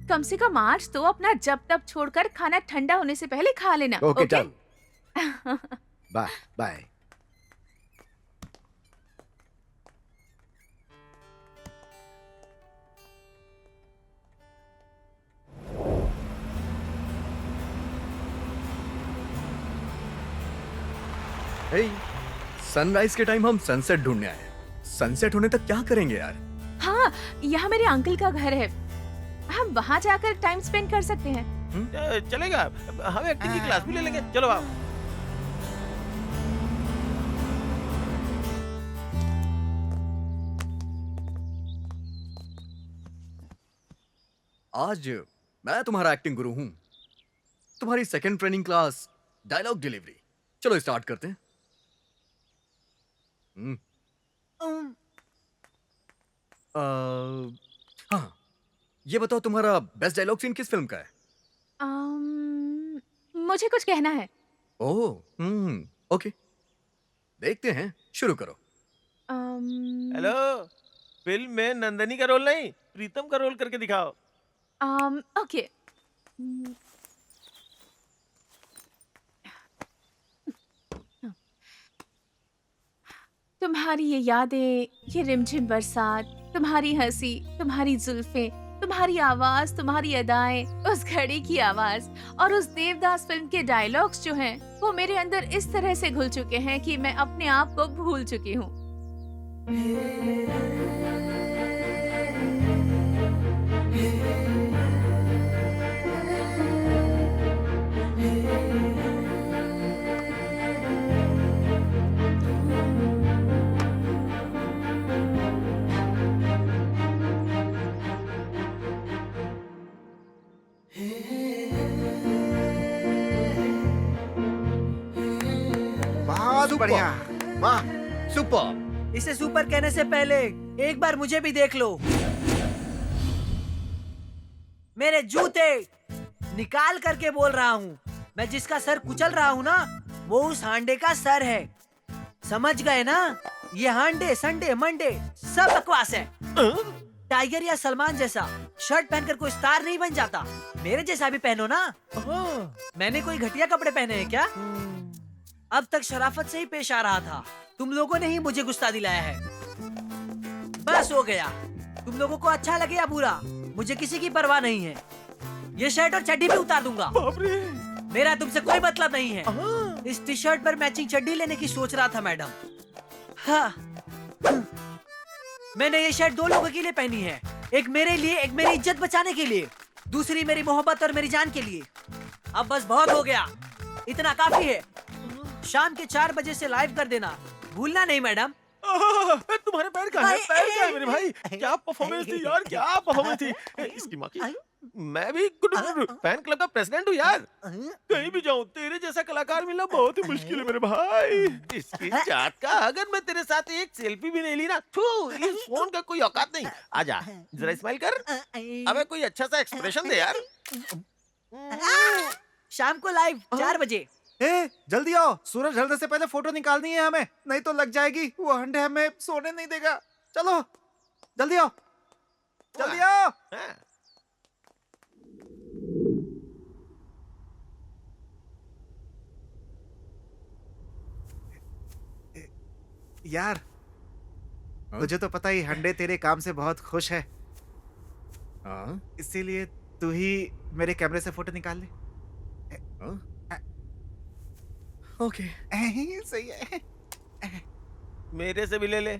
कम से कम आज तो अपना जब तब छोड़कर खाना ठंडा होने से पहले खा लेना। Okay, okay? Done. Bye bye. Sunrise के टाइम हम सनसेट ढूंढने आए हैं। सनसेट होने तक क्या करेंगे यार? हाँ, यहाँ मेरे अंकल का घर है, हम वहाँ जाकर टाइम स्पेंड कर सकते हैं। चलेगा, हम एक्टिंग की क्लास भी ले लेंगे। चलो आओ। आज मैं तुम्हारा एक्टिंग गुरु हूं। तुम्हारी second training class, dialogue delivery. चलो स्टार्ट करते हैं। हाँ, ये बताओ तुम्हारा बेस्ट डायलॉग सीन किस फिल्म का है? मुझे कुछ कहना है। ओह, ओके, देखते हैं, शुरू करो। हेलो, फिल्म में नंदनी का रोल नहीं, प्रीतम का रोल करके दिखाओ। ओके। तुम्हारी ये यादें, ये रिमझिम बरसात, तुम्हारी हंसी, तुम्हारी जुल्फें, तुम्हारी आवाज, तुम्हारी अदाएं, उस घड़ी की आवाज और उस देवदास फिल्म के डायलॉग्स जो हैं, वो मेरे अंदर इस तरह से घुल चुके हैं कि मैं अपने आप को भूल चुकी हूँ। बहुत बढ़िया। वाह, सुपर। इसे सुपर कहने से पहले एक बार मुझे भी देख लो। मेरे जूते निकाल करके बोल रहा हूँ। मैं जिसका सर कुचल रहा हूँ ना, वो उस हांडे का सर है। समझ गए ना? ये हांडे, संडे, मंडे सब बकवास है। टाइगर या सलमान जैसा शर्ट पहनकर कोई स्टार नहीं बन जाता। मेरे जैसा भी पहनो ना। मैंने कोई घटिया कपड़े पहने हैं क्या? अब तक शराफत से ही पेश आ रहा था। तुम लोगों ने ही मुझे गुस्सा दिलाया है। बस हो गया। तुम लोगों को अच्छा लगे या बुरा, मुझे किसी की परवाह नहीं है। ये शर्ट और चड्डी भी उतार दूंगा। मेरा तुमसे कोई मतलब नहीं है। इस टी शर्ट पर मैचिंग चड्डी लेने की सोच रहा था मैडम। हाँ। मैंने ये शर्ट दो लोगों के लिए पहनी है। एक मेरे लिए, एक मेरी इज्जत बचाने के लिए, दूसरी मेरी मोहब्बत और मेरी जान के लिए। अब बस बहुत हो गया, इतना काफी है। शाम के 4 बजे से लाइव कर देना, भूलना नहीं मैडम। तुम्हारे पैर कहाँ हैं? पैर कहाँ हैं मेरे भाई? क्या परफॉर्मेंस थी यार, क्या परफॉर्मेंस थी। इसकी माँ की, मैं भी फैन क्लब का प्रेसिडेंट हूँ यार। कहीं भी जाऊँ तेरे जैसा कलाकार मिलना बहुत ही मुश्किल है मेरे भाई। इसकी जात का, अगर मैं तेरे साथ एक सेल्फी भी नहीं ली ना, इस फोन का कोई औकात नहीं। आजा जरा स्माइल कर, अबे कोई अच्छा सा एक्सप्रेशन दे यार। शाम को लाइव 4 बजे। ए, जल्दी आओ, सूरज ढलने से पहले फोटो निकालनी है हमें, नहीं तो लग जाएगी। वो हंडे हमें सोने नहीं देगा। चलो जल्दी आओ, जल्दी आओ। हाँ। यार मुझे तो पता ही हंडे तेरे काम से बहुत खुश है, हाँ इसीलिए तू ही मेरे कैमरे से फोटो निकाल ले। ओके सही है। मेरे से भी ले ले।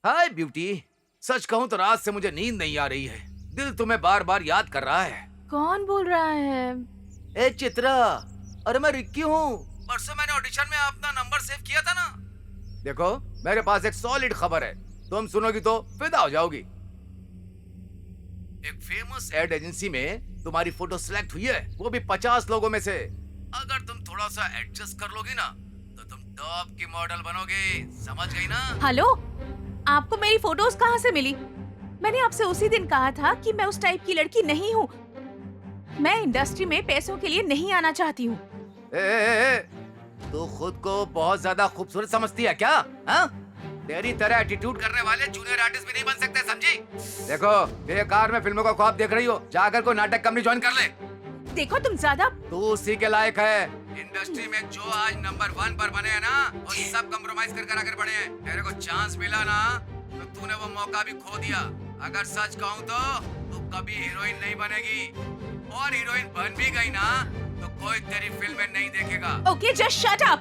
हाय ब्यूटी, सच कहूं तो रात से मुझे नींद नहीं आ रही है। दिल तुम्हें बार बार याद कर रहा है। कौन बोल रहा है? ए चित्रा, अरे मैं रिक्की हूँ। परसों मैंने ऑडिशन में अपना नंबर सेव किया था ना। देखो मेरे पास एक सॉलिड खबर है, तुम सुनोगी तो फिदा हो जाओगी। एक फेमस एड एजेंसी में तुम्हारी फोटो सिलेक्ट हुई है, वो भी 50 लोगों में से। अगर तुम थोड़ा सा एडजस्ट कर लोगी ना तो तुम टॉप की मॉडल बनोगी, समझ गई ना? हेलो, आपको मेरी फोटोज कहाँ से मिली? मैंने आपसे उसी दिन कहा था कि मैं उस टाइप की लड़की नहीं हूँ। मैं इंडस्ट्री में पैसों के लिए नहीं आना चाहती हूँ। तू खुद को बहुत ज्यादा खूबसूरत समझती है क्या? हाँ? तेरी तरह एटीट्यूड करने वाले जूनियर आर्टिस्ट भी नहीं बन सकते, समझी? देखो बेकार में फिल्मों का ख्वाब देख रही हो, जाकर कोई नाटक कंपनी ज्वाइन कर ले। देखो तुम ज्यादा। तू उसी के लायक है। इंडस्ट्री में जो आज नंबर 1 पर बने हैं ना, वो सब कम्प्रोमाइज कर आगे बढ़े हैं। तेरे को चांस मिला ना तो तूने वो मौका भी खो दिया। अगर सच कहूँ तो तू कभी हीरोइन नहीं बनेगी, और हीरोइन बन भी गई ना तो कोई तेरी फिल्में नहीं देखेगा। Okay, just shut up.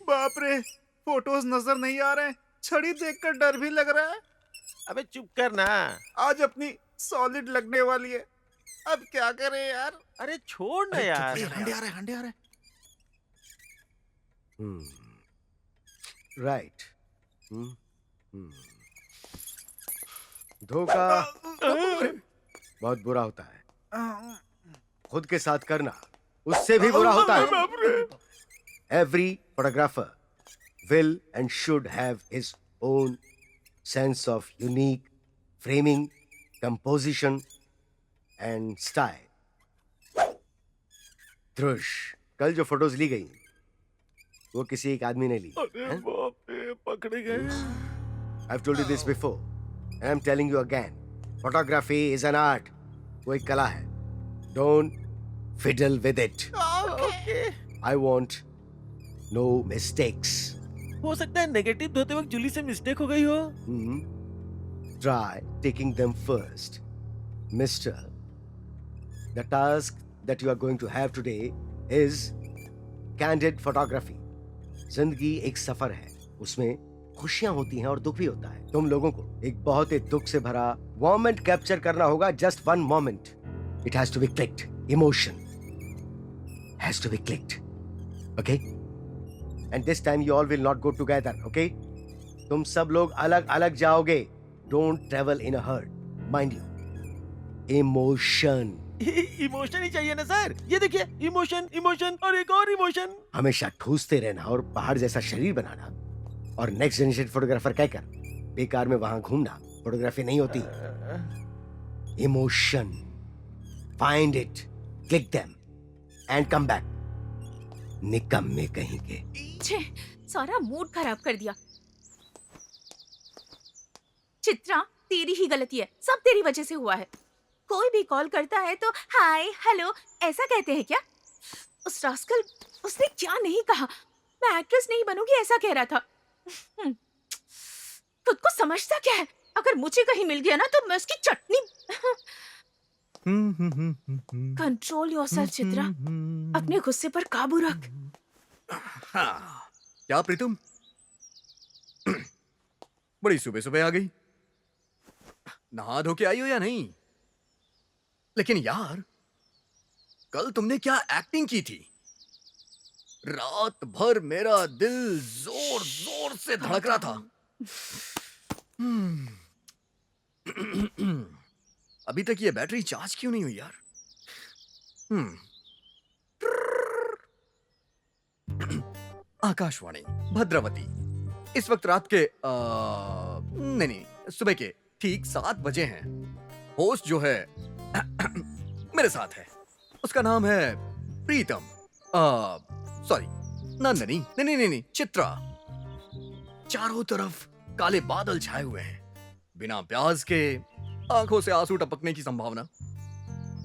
बाप रे, फोटोज नजर नहीं आ रहे, छड़ी देखकर डर भी लग रहा है। अबे चुप कर ना। आज अपनी सॉलिड लगने वाली है, अब क्या करें यार। अरे छोड़ ना यार। हंडे आ रहे, हंडे आ रहे। राइट। धोखा बहुत बुरा होता है, खुद के साथ करना उससे भी बुरा होता है। Every photographer will and should have his own sense of unique framing, composition and style. ध्रुश, कल जो फोटोज ली गई वो किसी एक आदमी ने ली। पकड़े गए। I've told you this before and I'm telling you again. Photography is an art. वो एक कला है. Don't fiddle with it. Okay. I want no mistakes. हो सकता है नेगेटिव धोते वक्त जूली से मिस्टेक हो गई हो। Try taking them first. Mister, the task that you are going to have today is candid photography. जिंदगी एक सफर है, उसमें खुशियां होती हैं और दुख भी होता है। तुम लोगों को एक बहुत ही दुख से भरा मोमेंट कैप्चर करना होगा, just one moment. It has to be clicked. Emotion has to be clicked. Okay? And this time you all will not go together, okay? तुम सब लोग अलग अलग जाओगे. Don't travel in a herd. Mind you. Emotion. Emotion ही चाहिए ना सर। ये देखिए, इमोशन, इमोशन और एक और इमोशन। हमेशा ठूसते रहना और पहाड़ जैसा शरीर बनाना और नेक्स्ट जनरेशन फोटोग्राफर कहकर बेकार में वहां घूमना फोटोग्राफी नहीं होती। Emotion, find it, click them and come back. निकम्मे कहीं के। छे, सारा मूड खराब कर दिया। चित्रा, तेरी ही गलती है, सब तेरी वजह से हुआ है। कोई भी कॉल करता है तो हाय हेलो ऐसा कहते हैं क्या? उस रास्कल, उसने क्या नहीं कहा, मैं एक्ट्रेस नहीं बनूंगी ऐसा कह रहा था। खुद को समझता क्या है? अगर मुझे कहीं मिल गया ना तो मैं उसकी चटनी। कंट्रोल योरसेल्फ चित्रा, अपने गुस्से पर काबू रख। हाँ, क्या प्रीतम? बड़ी सुबह सुबह आ गई। नहा धो के आई हो या नहीं? लेकिन यार, कल तुमने क्या एक्टिंग की थी? रात भर मेरा दिल जोर जोर से धड़क रहा था। हम्म। अभी तक ये बैटरी चार्ज क्यों नहीं हुई यार? आकाशवाणी भद्रावती। इस वक्त रात के नहीं, सुबह के ठीक 7 बजे हैं। होस्ट जो है मेरे साथ है, उसका नाम है प्रीतम। सॉरी, नंदनी, नहीं, चित्रा। चारों तरफ काले बादल छाए हुए हैं, बिना प्याज के आंखों से आंसू टपकने की संभावना।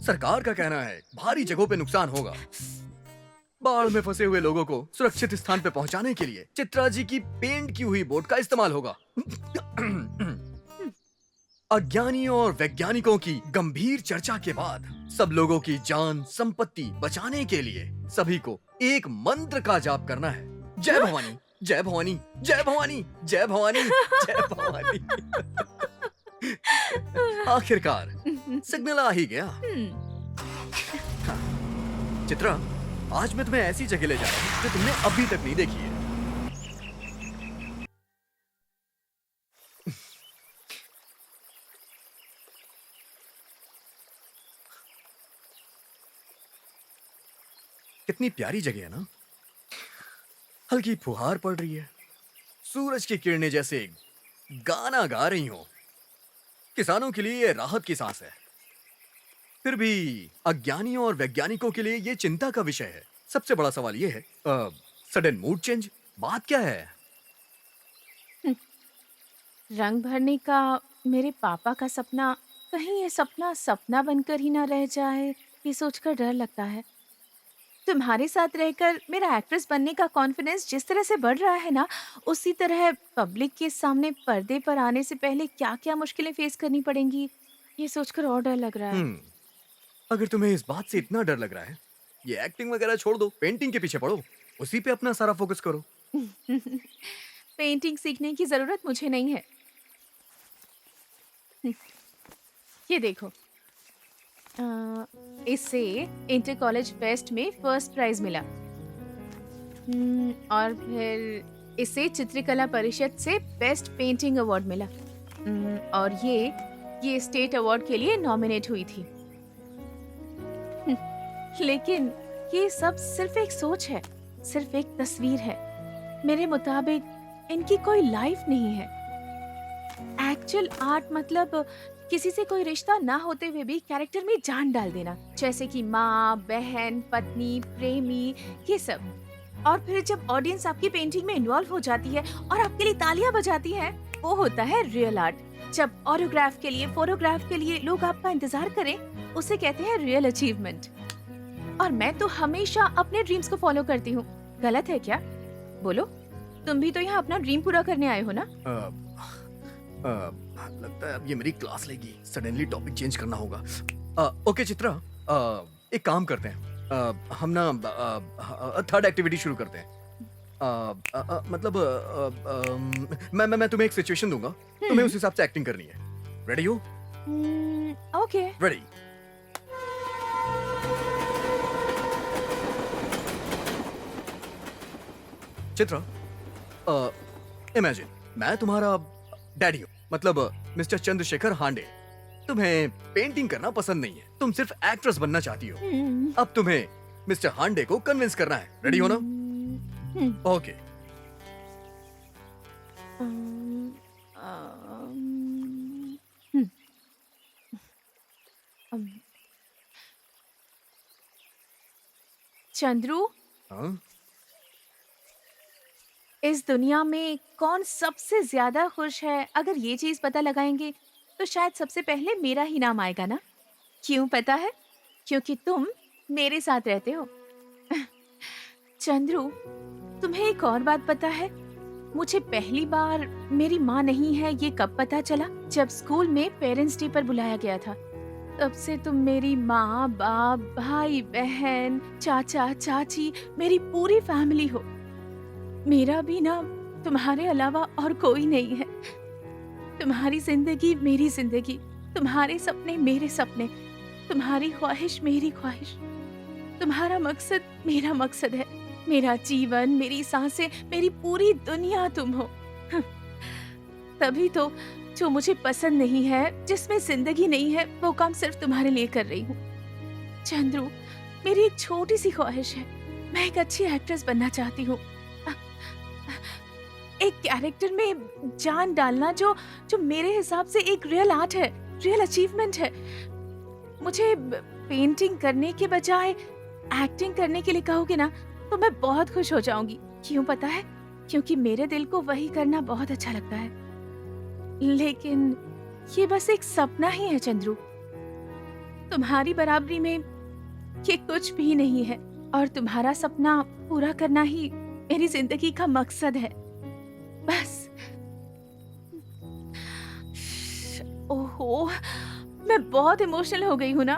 सरकार का कहना है भारी जगहों पे नुकसान होगा। बाढ़ में फंसे हुए लोगों को सुरक्षित स्थान पे पहुंचाने के लिए चित्रा जी की पेंट की हुई बोट का इस्तेमाल होगा। अज्ञानियों और वैज्ञानिकों की गंभीर चर्चा के बाद सब लोगों की जान संपत्ति बचाने के लिए सभी को एक मंत्र का जाप करना है। जय भवानी, जय भवानी, जय भवानी, जय भवानी, जय भवानी। आखिरकार सिग्नल आ ही गया। चित्रा, आज मैं तुम्हें ऐसी जगह ले जा रहा हूं जो तुमने अभी तक नहीं देखी है। कितनी प्यारी जगह है ना? हल्की फुहार पड़ रही है, सूरज की किरणें जैसे गाना गा रही हो। किसानों के लिए ये राहत की सांस है, फिर भी अज्ञानियों और वैज्ञानिकों के लिए ये चिंता का विषय है। सबसे बड़ा सवाल ये है, सडन मूड चेंज, बात क्या है? रंग भरने का मेरे पापा का सपना, कहीं ये सपना सपना बनकर ही ना रह जाए, ये सोचकर डर लगता है। तुम्हारे साथ रहकर मेरा एक्ट्रेस बनने का कॉन्फिडेंस जिस तरह से बढ़ रहा है ना, उसी तरह पब्लिक के सामने पर्दे पर आने से पहले क्या क्या मुश्किलें फेस करनी पड़ेंगी, ये सोचकर और डर लग रहा है। अगर तुम्हें इस बात से इतना डर लग रहा है, ये एक्टिंग वगैरह छोड़ दो, पेंटिंग के पीछे पड़ो, उसी पे अपना सारा फोकस करो। पेंटिंग सीखने की जरूरत मुझे नहीं है। ये देखो, इससे इंटर कॉलेज फेस्ट में फर्स्ट प्राइज मिला। और फिर इससे चित्रकला परिषद से बेस्ट पेंटिंग अवार्ड मिला। और ये स्टेट अवार्ड के लिए नॉमिनेट हुई थी। लेकिन ये सब सिर्फ एक सोच है, सिर्फ एक तस्वीर है। मेरे मुताबिक इनकी कोई लाइफ नहीं है। एक्चुअल आर्ट मतलब किसी से कोई रिश्ता ना होते हुए भी कैरेक्टर में जान डाल देना, जैसे कि माँ, बहन, पत्नी, प्रेमी, ये सब। और फिर जब ऑडियंस आपकी पेंटिंग में इन्वॉल्व हो जाती है और आपके लिए तालियां बजाती है, वो होता है रियल आर्ट। जब ऑटोग्राफ के लिए, फोटोग्राफ के लिए लोग आपका इंतजार करें, उसे कहते हैं रियल अचीवमेंट। और मैं तो हमेशा अपने ड्रीम्स को फॉलो करती हूँ। गलत है क्या? बोलो, तुम भी तो यहाँ अपना ड्रीम पूरा करने आए हो ना? लगता है अब ये मेरी क्लास लेगी। सडनली टॉपिक चेंज करना होगा। ओके चित्रा, एक काम करते हैं, हम ना थर्ड एक्टिविटी शुरू करते हैं। मतलब मैं तुम्हें एक सिचुएशन दूंगा, तुम्हें उस हिसाब से एक्टिंग करनी है। रेडी हो? ओके। रेडी। चित्रा, इमेजिन मैं तुम्हारा डैडी हूँ, मतलब मिस्टर चंद्रशेखर हांडे। तुम्हें पेंटिंग करना पसंद नहीं है, तुम सिर्फ एक्ट्रेस बनना चाहती हो। अब तुम्हें मिस्टर हांडे को कन्विंस करना है। रेडी हो ना? ओके। चंद्रू, हाँ? इस दुनिया में कौन सबसे ज्यादा खुश है, अगर ये चीज पता लगाएंगे तो शायद सबसे पहले मेरा ही नाम आएगा ना? क्यों पता है? क्योंकि तुम मेरे साथ रहते हो। चंद्रू, तुम्हें एक और बात पता है? मुझे पहली बार मेरी माँ नहीं है ये कब पता चला? जब स्कूल में पेरेंट्स डे पर बुलाया गया था। तब से तुम मेरी माँ, बाप, भाई, बहन, चाचा, चाची, मेरी पूरी फैमिली हो। मेरा भी ना तुम्हारे अलावा और कोई नहीं है। तुम्हारी जिंदगी मेरी जिंदगी, तुम्हारे सपने मेरे सपने, तुम्हारी ख्वाहिश मेरी ख्वाहिश, तुम्हारा मकसद मेरा मकसद है, मेरा जीवन, मेरी सांसें, मेरी पूरी दुनिया तुम हो। तभी तो जो मुझे पसंद नहीं है, जिसमें जिंदगी नहीं है, वो काम सिर्फ तुम्हारे लिए कर रही हूँ। चंद्रू, मेरी एक छोटी सी ख्वाहिश है, मैं एक अच्छी एक्ट्रेस बनना चाहती हूँ। एक कैरेक्टर में जान डालना जो जो मेरे हिसाब से एक रियल आर्ट है, रियल अचीवमेंट है। मुझे पेंटिंग करने के बजाय एक्टिंग करने के लिए कहोगे ना, तो मैं बहुत खुश हो जाऊंगी। क्यों पता है? क्योंकि मेरे दिल को वही करना बहुत अच्छा लगता है। लेकिन ये बस एक सपना ही है चंद्रू। तुम्हारी बराबरी में ये कुछ भी नहीं है, और तुम्हारा सपना पूरा करना ही मेरी जिंदगी का मकसद है। बस। ओहो, मैं बहुत इमोशनल हो गई हूँ ना।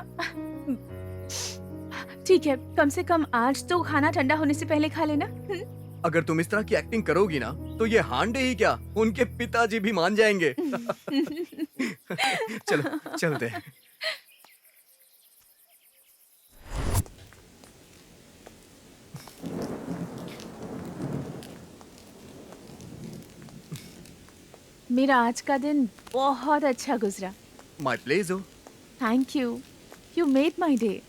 ठीक है, कम से कम आज तो खाना ठंडा होने से पहले खा लेना। अगर तुम इस तरह की एक्टिंग करोगी ना, तो ये हांडे ही क्या, उनके पिताजी भी मान जाएंगे। चलो चलते हैं। मेरा आज का दिन बहुत अच्छा गुजरा। My pleasure. Thank you, you made my day.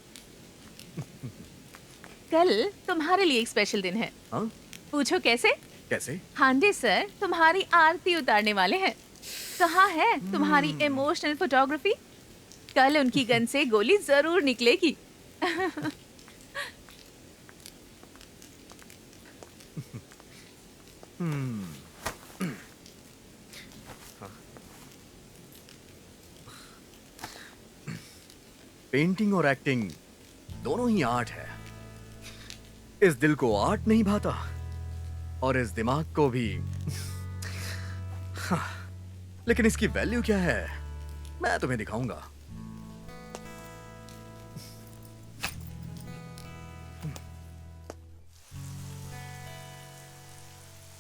कल तुम्हारे लिए एक स्पेशल दिन है। हाँ? पूछो कैसे? कैसे? हांडे सर तुम्हारी आरती उतारने वाले हैं। कहाँ है तुम्हारी इमोशनल फोटोग्राफी? कल उनकी गन से गोली जरूर निकलेगी। पेंटिंग और एक्टिंग दोनों ही आर्ट है। इस दिल को आर्ट नहीं भाता, और इस दिमाग को भी। हाँ, लेकिन इसकी वैल्यू क्या है, मैं तुम्हें दिखाऊंगा।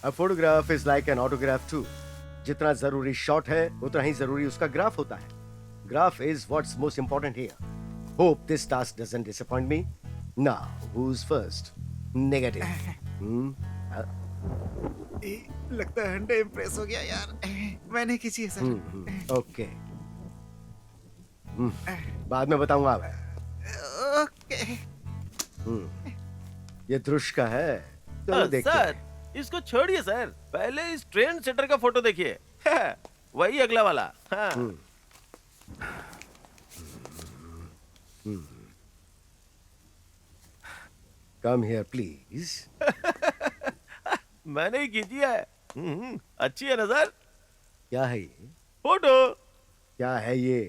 A photograph is like an autograph too. जितना जरूरी शॉट है, उतना ही जरूरी उसका ग्राफ होता है। Graph is what's most important here. Hope this task doesn't disappoint me. Now, who's first? Negative. लगता है हंडे इम्प्रेस हो गया यार। मैंने खींची है सर। ओके। बाद में बताऊंगा मैं। ओके। ये ध्रुश का है। चलो देखते सर, हैं। इसको छोड़िए सर, पहले इस ट्रेंड सेटर का फोटो देखिए। वही अगला वाला। हाँ। Come here, please. मैंने ही खींची है। अच्छी है ना सर? क्या है ये? फोटो। क्या है ये?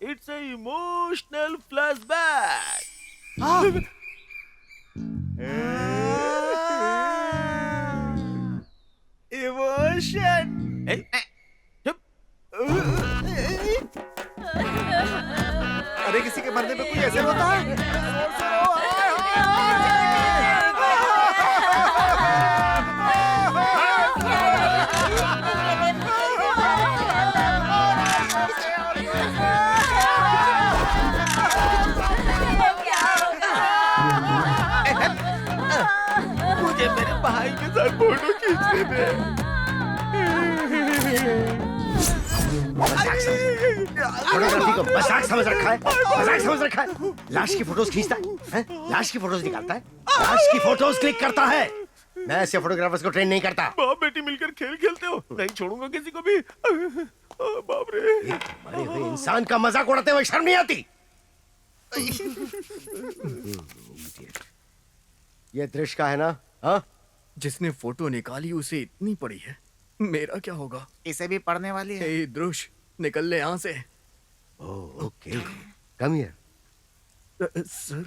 It's a emotional flashback. Emotion. चुप। अरे किसी के मरने पे कोई ऐसे होता है? मुझे मेरे भाई के साथ फोटो खींचने दे। फोटोग्राफी को मजाक समझ रखा है, मजाक समझ रखा है। लाश की फोटोज खींचता है, लाश की फोटोज निकालता है, लाश की फोटोज क्लिक करता है। मैं ऐसे फोटोग्राफर्स को ट्रेन नहीं करता। बाप बेटी मिलकर खेल खेलते हो, नहीं छोड़ूंगा किसी को भी। बाप रे। एक मरे हुए इंसान का मजाक उड़ाते हुए शर्म नहीं आती? ये दृश्य का है ना? हाँ? जिसने फोटो निकाली उसे इतनी पड़ी है, मेरा क्या होगा? इसे भी पढ़ने वाली है। हे दृश, निकल ले यहाँ से। ओह, ओके। Come here. सर,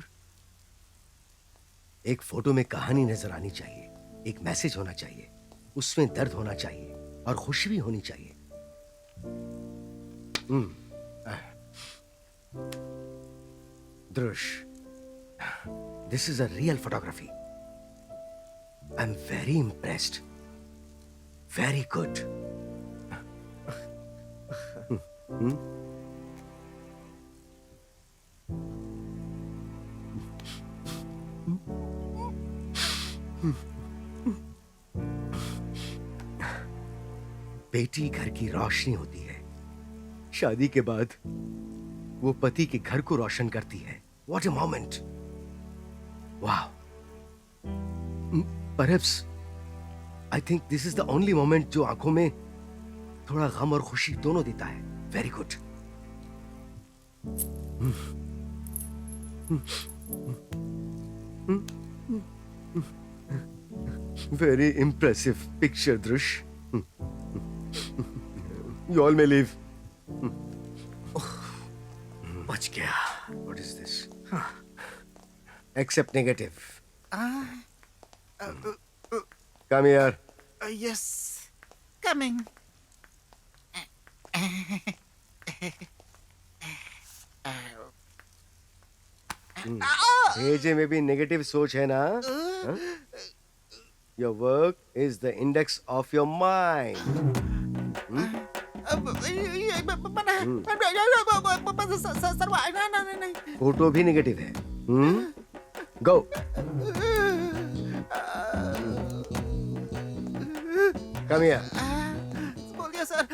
एक फोटो में कहानी नजर आनी चाहिए, एक मैसेज होना चाहिए, उसमें दर्द होना चाहिए और खुशी भी होनी चाहिए। दृश, this is a real photography. I am very impressed, very good. बेटी घर की रोशनी होती है, शादी के बाद वो पति के घर को रोशन करती है। What a moment! Wow! Perhaps I think this is the only moment जो आंखों में थोड़ा गम और खुशी दोनों देता है। Very good. Very impressive picture, Drush. You all may leave. बच गया। What is this? Accept negative. Come here. Yes. Coming. एजे में भी नेगेटिव सोच है ना? हाँ? Your work is the index of your mind. Photo भी नेगेटिव है। गो। Come here. बोलिए सर।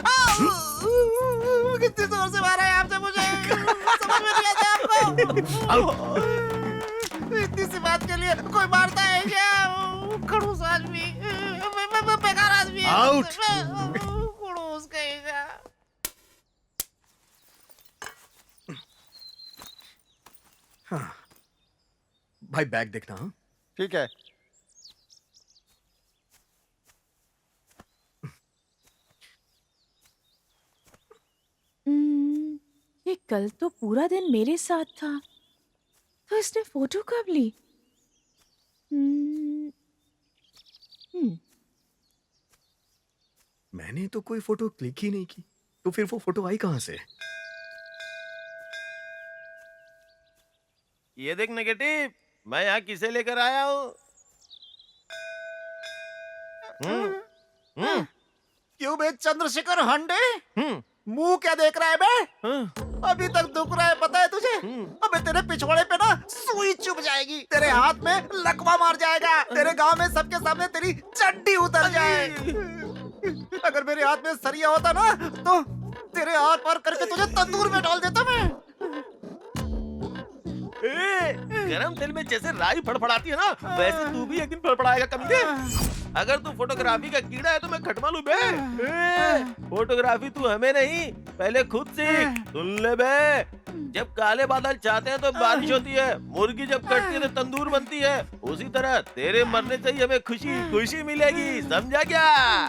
कितनी जोर से मारा है आपने मुझे, समझ में नहीं आता आपको? इतनी सी बात के लिए कोई मारता है क्या? खड़ूस आदमी, बेकार आदमी। Out! खड़ूस कहेगा। भाई बैग देखना। हाँ? ठीक है। ये कल तो पूरा दिन मेरे साथ था, तो इसने फोटो कब ली? मैंने तो कोई फोटो क्लिक ही नहीं की, तो फिर वो फोटो आई कहां से? ये देख नेगेटिव, मैं यहाँ किसे लेकर आया हूँ? क्यों बे चंद्रशेखर हंडे? मुंह क्या देख रहा है बे? अभी तक दुख रहा है पता है तुझे? अबे तेरे पिछवाड़े पे ना सुई चुभ जाएगी, तेरे हाथ में लकवा मार जाएगा, तेरे गांव में सबके सामने तेरी चड्डी उतर जाए। अगर मेरे हाथ में सरिया होता ना तो तेरे हाथ पार करके तुझे तंदूर में डाल देता मैं। गरम तेल में जैसे राई फड़फड़ाती है ना, वैसे तू भी एक दिन फड़फड़ाएगा कमीने। अगर तू फोटोग्राफी का कीड़ा है तो मैं खटमा लूं बे। फोटोग्राफी तू हमें नहीं, पहले खुद सीख। सुन ले बे, जब काले बादल चाहते हैं तो बारिश होती है, मुर्गी जब कटती है तो तंदूर बनती है, उसी तरह तेरे मरने से ही हमें खुशी खुशी मिलेगी, समझा क्या?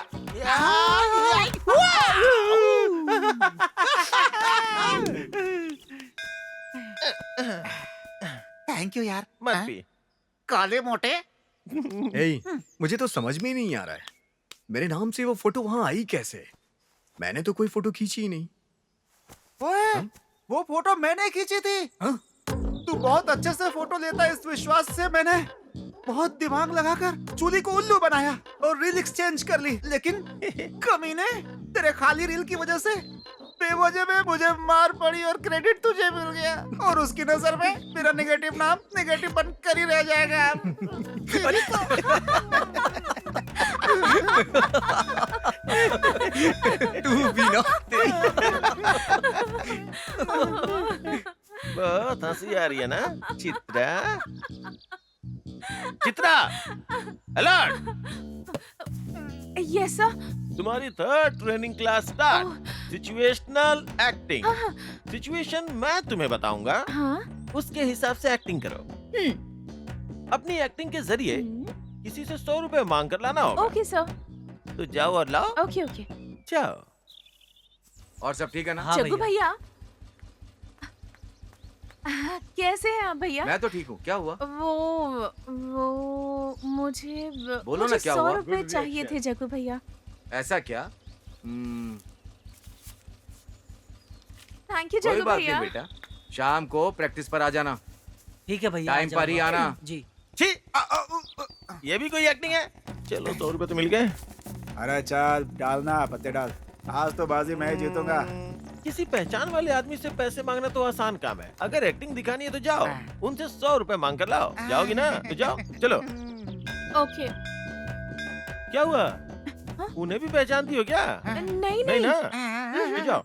थैंक यू यार। मत पी। काले मोटे। ए, मुझे तो समझ में ही नहीं आ रहा है, मेरे नाम से वो फोटो वहां आई कैसे? मैंने तो कोई फोटो खींची ही नहीं। ओए, वो फोटो मैंने खींची थी। हाँ? तू बहुत अच्छे से फोटो लेता है, इस विश्वास से मैंने बहुत दिमाग लगाकर चूली को उल्लू बनाया और रील एक्सचेंज कर ली, लेकिन कमीने तेरे खाली रील की वजह से बेवजह में मुझे मार पड़ी और क्रेडिट तुझे मिल गया, और उसकी नजर में मेरा नेगेटिव नाम नेगेटिव बन कर ही रह जाएगा। तू भी ना। बहुत हंसी आ रही है ना Chitra? Chitra, alert! Yes sir. तुम्हारी third training class start. Situational acting. Situation मैं तुम्हें बताऊंगा, हाँ? उसके हिसाब से एक्टिंग करो। अपनी एक्टिंग के जरिए किसी से 100 रुपए मांग कर लाना होगा। Okay sir. तो जाओ और लाओ। Okay okay. जाओ। और सब ठीक है ना? हाँ जग्गू भैया। भैया, कैसे हैं आप भैया? मैं तो ठीक हूँ। क्या हुआ? वो मुझे बोलो मुझे ना, क्या 100 हुआ? रुपए चाहिए थे जग्गू भैया। ऐसा क्या? थैंक यू कोई जग्गू बात नहीं भैया। बेटा, शाम को प्रैक्टिस पर आ जाना। ठीक है भैया। टाइम पर ही आना। जी। छी, ये भी कोई एक्टिंग है? चलो 100 रुपए तो मिल गए। अरे चल डालना, पत्ते डाल, आज तो बाजी मैं ही जीतूंगा। किसी पहचान वाले आदमी से पैसे मांगना तो आसान काम है। अगर एक्टिंग दिखानी है तो जाओ, उनसे 100 रुपए मांग कर लाओ। जाओगी ना तो जाओ, चलो। ओके। क्या हुआ? उन्हें भी पहचानती हो क्या? नहीं नहीं ना? फिर जाओ।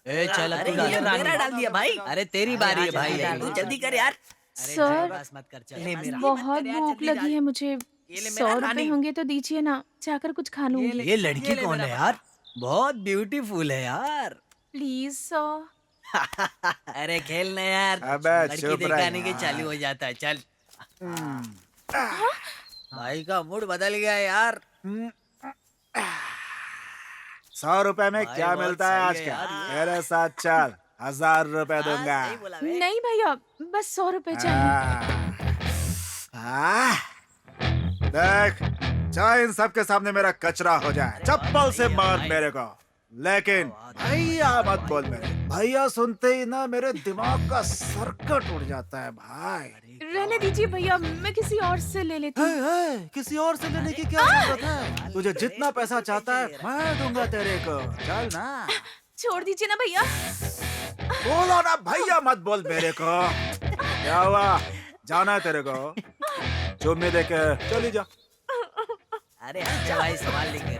ए चल अब अरे तू डाल। ये मेरा डाल दिया भाई। अरे तेरी बारी है भाई, भाई तू जल्दी कर यार। सर, बस मत कर, चल। ले मेरा। बहुत भूख लगी है मुझे। ये ले 100 मेरा रुपए रानी। होंगे तो दीजिए ना, जाकर कुछ खा लूंगी। ये लड़की कौन है यार? बहुत ब्यूटीफुल है यार। Please sir. अरे खेल ना यार, अबे लड़की चुप रह दिखाने के यार। चालू हो जाता है। चल भाई का मूड बदल गया यार। 100 रुपए में भाई क्या बहुत मिलता है सही है आजकल? यार। मेरे साथ चल, 1000 रुपए दूंगा। सही बोला बे। नहीं भैया, बस 100 रुपए चाहिए। देख, चाहे इन सब के सामने मेरा कचरा हो जाए, चप्पल से मार मेरे को, लेकिन भैया मत बोल मेरे। भैया सुनते ही ना मेरे दिमाग का सर्किट उड़ जाता है भाई। रहने दीजिए भैया, मैं किसी और से ले लेती हूँ। किसी और से लेने की क्या जरूरत है? तुझे जितना पैसा चाहता है मैं दूंगा तेरे को। चल ना। छोड़ दीजिए ना भैया। बोलो ना भैया मत बोल मेरे को। क्या हुआ? जाना है तेरे को? चुम्मी दे के चली जा। अरे अच्छा भाई संभाल लेंगे।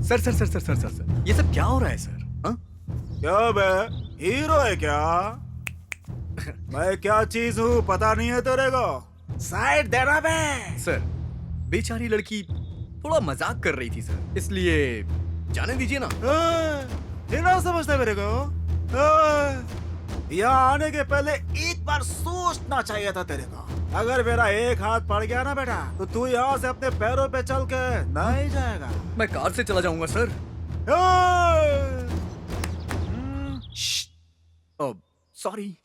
सर, ये सब क्या हो रहा है सर? हाँ? क्या बे, हीरो है क्या? मैं क्या चीज हूँ पता नहीं है तेरे को? साइड देना बे। सर, बेचारी लड़की थोड़ा मजाक कर रही थी सर, इसलिए जाने दीजिए ना। ये ना समझता मेरे को? यहाँ आने के पहले एक बार सोचना चाहिए था तेरे को। अगर मेरा एक हाथ पड़ गया ना बेटा, तो तू यहाँ से अपने पैरों पे चल के नहीं जाएगा। मैं कार से चला जाऊंगा सर। सॉरी।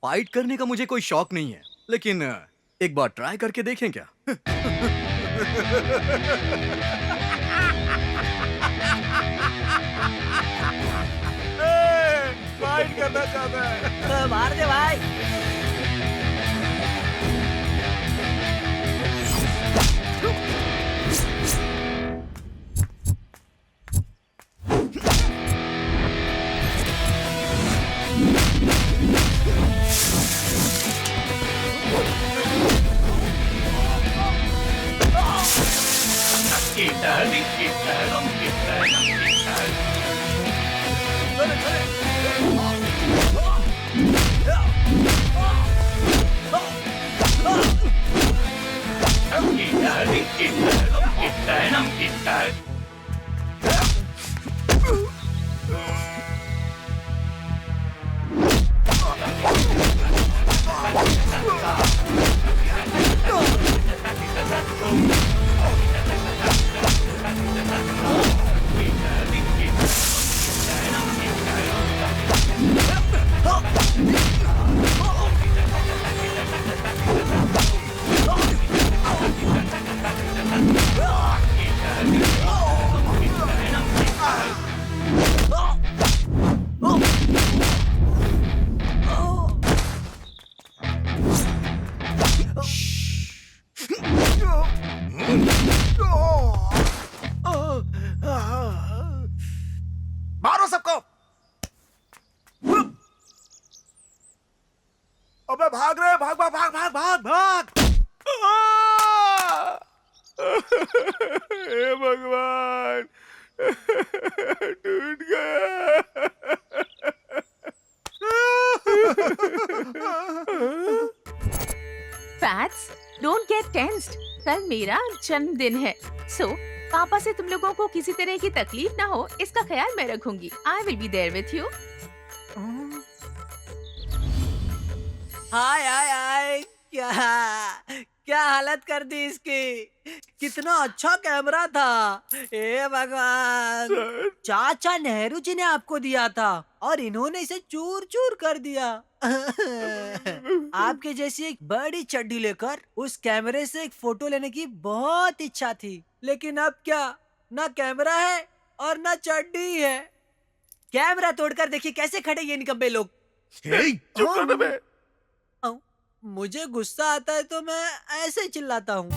फाइट करने का मुझे कोई शौक नहीं है, लेकिन एक बार ट्राई करके देखें क्या? फाइट करना चाहता है। मार दे भाई। मारो सबको। अबे भाग रहे, भाग भाग भाग भाग भाग भाग। हे भगवान, टूट गया। Fats, don't get tensed. कल मेरा जन्मदिन है, सो पापा से तुम लोगों को किसी तरह की तकलीफ ना हो, इसका ख्याल मैं रखूंगी। I will be there with you. Hi hi hi, क्या क्या हालत कर दी इसकी। कितना अच्छा कैमरा था। हे भगवान, चाचा नेहरू जी ने आपको दिया था और इन्होंने इसे चूर चूर कर दिया। आपके जैसी एक बड़ी चड्डी लेकर उस कैमरे से एक फोटो लेने की बहुत इच्छा थी, लेकिन अब क्या, ना कैमरा है और ना चड्डी है। कैमरा तोड़कर देखिए कैसे खड़े ये निकम्मे लोग। चुप कर बे। मुझे गुस्सा आता है तो मैं ऐसे चिल्लाता हूँ।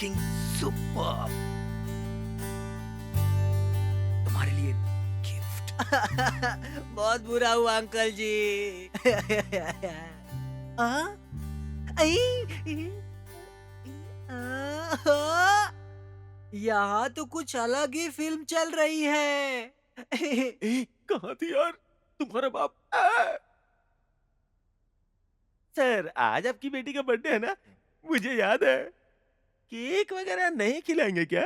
Looking super. तुम्हारे लिए गिफ्ट। बहुत बुरा हुआ अंकल जी। हाँ? आई? यहाँ तो कुछ अलग ही फिल्म चल रही है। कहाँ थी यार तुम्हारा बाप? सर आज आपकी बेटी का बर्थडे है ना, मुझे याद है। केक वगैरह नहीं खिलाएंगे क्या?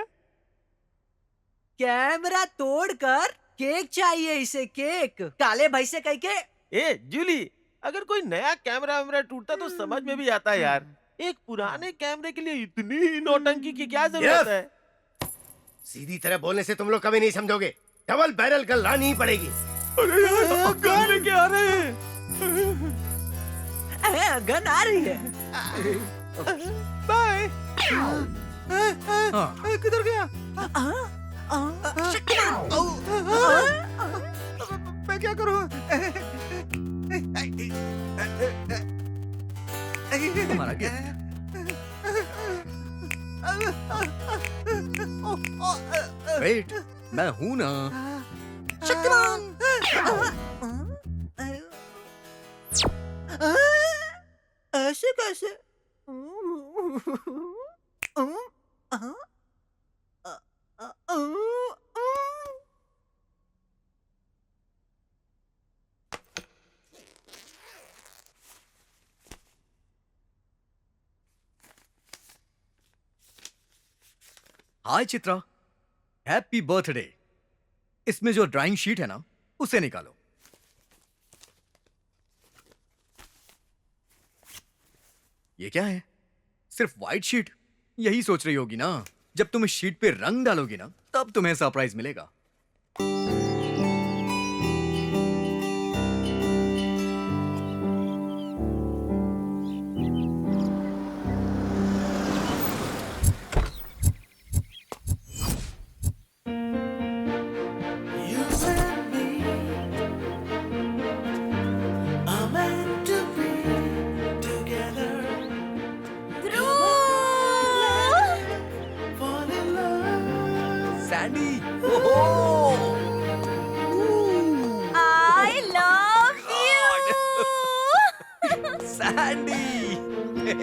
कैमरा तोड़कर केक चाहिए इसे, केक। काले भाई से कह के। ए जूली, अगर कोई नया कैमरा वैमरा टूटता तो समझ में भी आता है यार। एक पुराने कैमरे के लिए इतनी ही नौटंकी की क्या जरूरत है? सीधी तरह बोलने से तुम लोग कभी नहीं समझोगे। डबल बैरल गन लानी ही पड़ेगी। अरे यार गन लेके आ रहे हैं। गन आ रही है। बाय। किधर गया? मैं क्या करूं? तुम्हारा गिफ्ट। वेट, मैं हूं ना। ऐसे कैसे? हाय चित्रा, हैप्पी बर्थडे। इसमें जो ड्राइंग शीट है ना, उसे निकालो। ये क्या है? सिर्फ व्हाइट शीट? यही सोच रही होगी ना, जब तुम इस शीट पे रंग डालोगी ना, तब तुम्हें सरप्राइज मिलेगा। सैंडी, ओहो! I love you. सैंडी!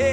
हे!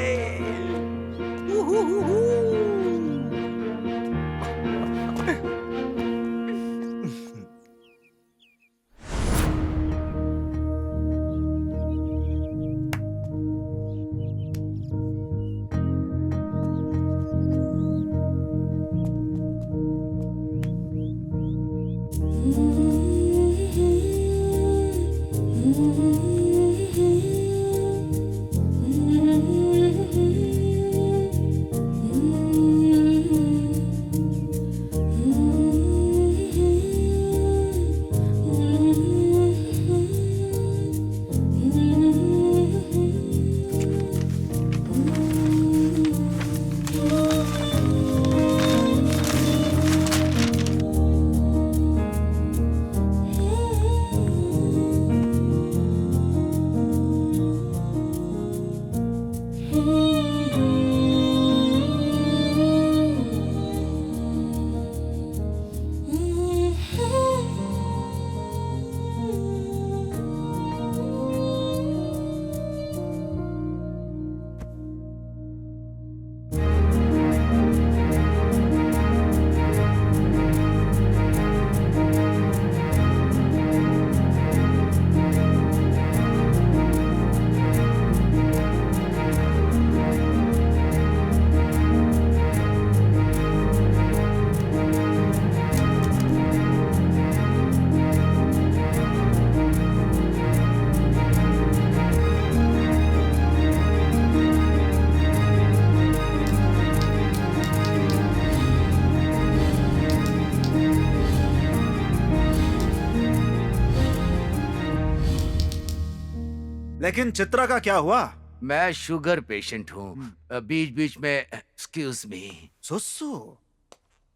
लेकिन चित्रा का क्या हुआ? मैं शुगर पेशेंट हूँ। बीच बीच में एक्सक्यूज मी। सुसु?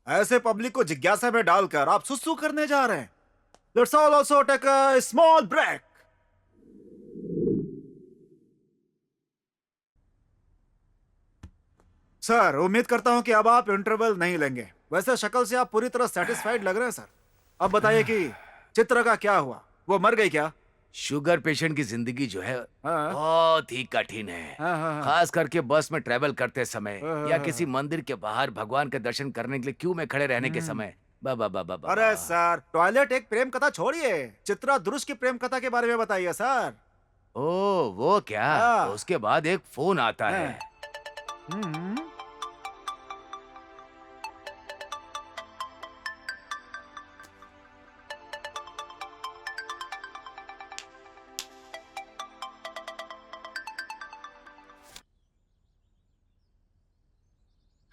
ऐसे पब्लिक को जिज्ञासा में डालकर आप सुसु करने जा रहे हैं? Let's all also take a small break. Sir उम्मीद करता हूँ कि अब आप इंटरवल नहीं लेंगे। वैसे शक्ल से आप पूरी तरह सेटिस्फाइड लग रहे हैं सर। अब बताइए कि चित्रा का क्या हुआ, वो मर गई क्या? शुगर पेशेंट की जिंदगी जो है हाँ बहुत ही कठिन है। हाँ हाँ हाँ। खास करके बस में ट्रेवल करते समय हाँ, या हाँ, किसी मंदिर के बाहर भगवान के दर्शन करने के लिए क्यू में खड़े रहने के समय। बाबा बाबा बाबा। अरे सर, टॉयलेट एक प्रेम कथा छोड़िए, चित्रा दुरुष की प्रेम कथा के बारे में बताइए सर। ओ वो क्या? हाँ। उसके बाद एक फोन आता है। हम्म।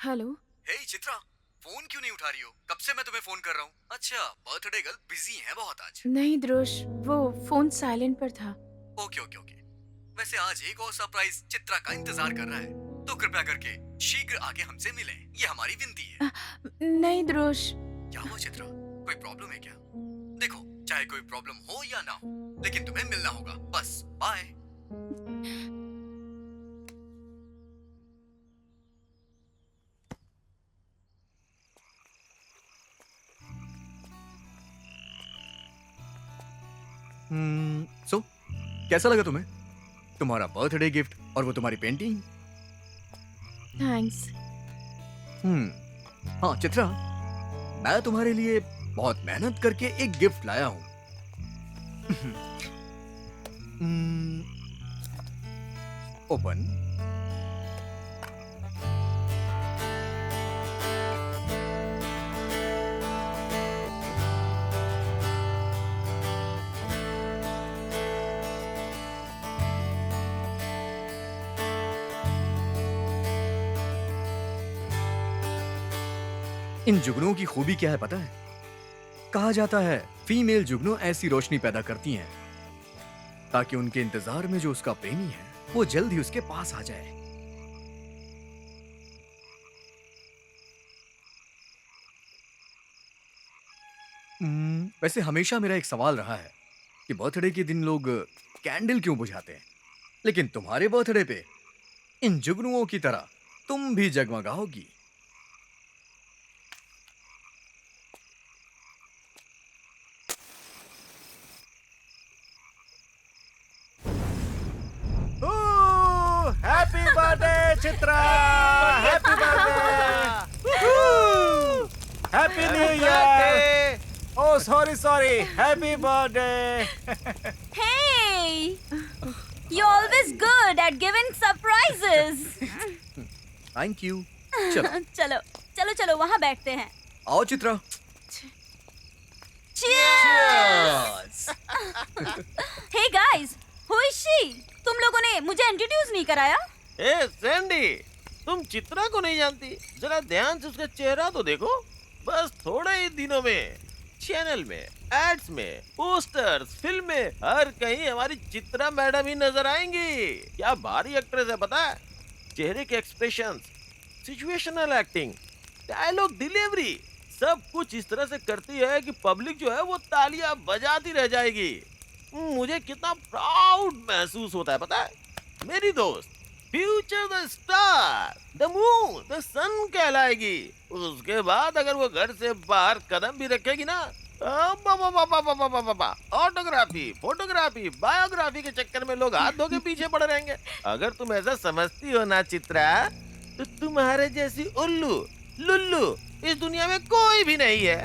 हेलो। हे चित्रा, फोन क्यों नहीं उठा रही हो? कब से मैं तुम्हें फोन कर रहा हूँ। अच्छा, बर्थडे गर्ल बिजी है बहुत आज। नहीं ध्रुश, वो फोन साइलेंट पर था। Okay okay okay. वैसे आज एक और सरप्राइज चित्रा का इंतजार कर रहा है, तो कृपया करके शीघ्र आके हमसे मिलें, ये हमारी विनती है। नहीं ध्रुश। क्या हुआ चित्रा, कोई प्रॉब्लम है क्या? देखो, चाहे कोई प्रॉब्लम हो या ना हो, लेकिन तुम्हें मिलना होगा, बस। बाय। सो कैसा लगा तुम्हें तुम्हारा बर्थडे गिफ्ट और वो तुम्हारी पेंटिंग? थैंक्स। हाँ चित्रा, मैं तुम्हारे लिए बहुत मेहनत करके एक गिफ्ट लाया हूं। ओपन। इन जुगनुओं की खूबी क्या है पता है? कहा जाता है फीमेल जुगनू ऐसी रोशनी पैदा करती हैं ताकि उनके इंतजार में जो उसका प्रेमी है वो जल्द ही उसके पास आ जाए। वैसे हमेशा मेरा एक सवाल रहा है कि बर्थडे के दिन लोग कैंडल क्यों बुझाते हैं, लेकिन तुम्हारे बर्थडे पे इन जुगनुओं की तरह तुम भी जगमगाओगी। Happy birthday Chitra, happy birthday, happy new year. Oh sorry sorry, happy birthday. Hey! You're always good at giving surprises. Thank you. चलो चलो चलो चलो वहाँ बैठते हैं। आओ Chitra. Cheers! Hey guys, who is she? तुम लोगों ने मुझे इंट्रोड्यूस नहीं कराया। ए सैंडी, तुम चित्रा को नहीं जानती? जरा ध्यान से उसका चेहरा तो देखो। बस थोड़े ही दिनों में चैनल में, एड्स में, पोस्टर्स, फिल्म में, हर कहीं हमारी चित्रा मैडम ही नजर आएंगी। क्या भारी एक्ट्रेस है पता है? चेहरे के expressions, situational acting, dialogue delivery, सब कुछ इस तरह से करती है कि पब्लिक जो है वो तालियां बजाती रह जाएगी। मुझे कितना प्राउड महसूस होता है पता है? मेरी दोस्त future the star, the moon, the sun कहलाएगी। उसके बाद अगर वो घर से बाहर कदम भी रखेगी ना, ऑटोग्राफी, फोटोग्राफी, बायोग्राफी के चक्कर में लोग हाथ धो के पीछे पड़े रहेंगे। अगर तुम ऐसा समझती हो ना चित्रा, तो तुम्हारे जैसी उल्लू लुल्लू इस दुनिया में कोई भी नहीं है।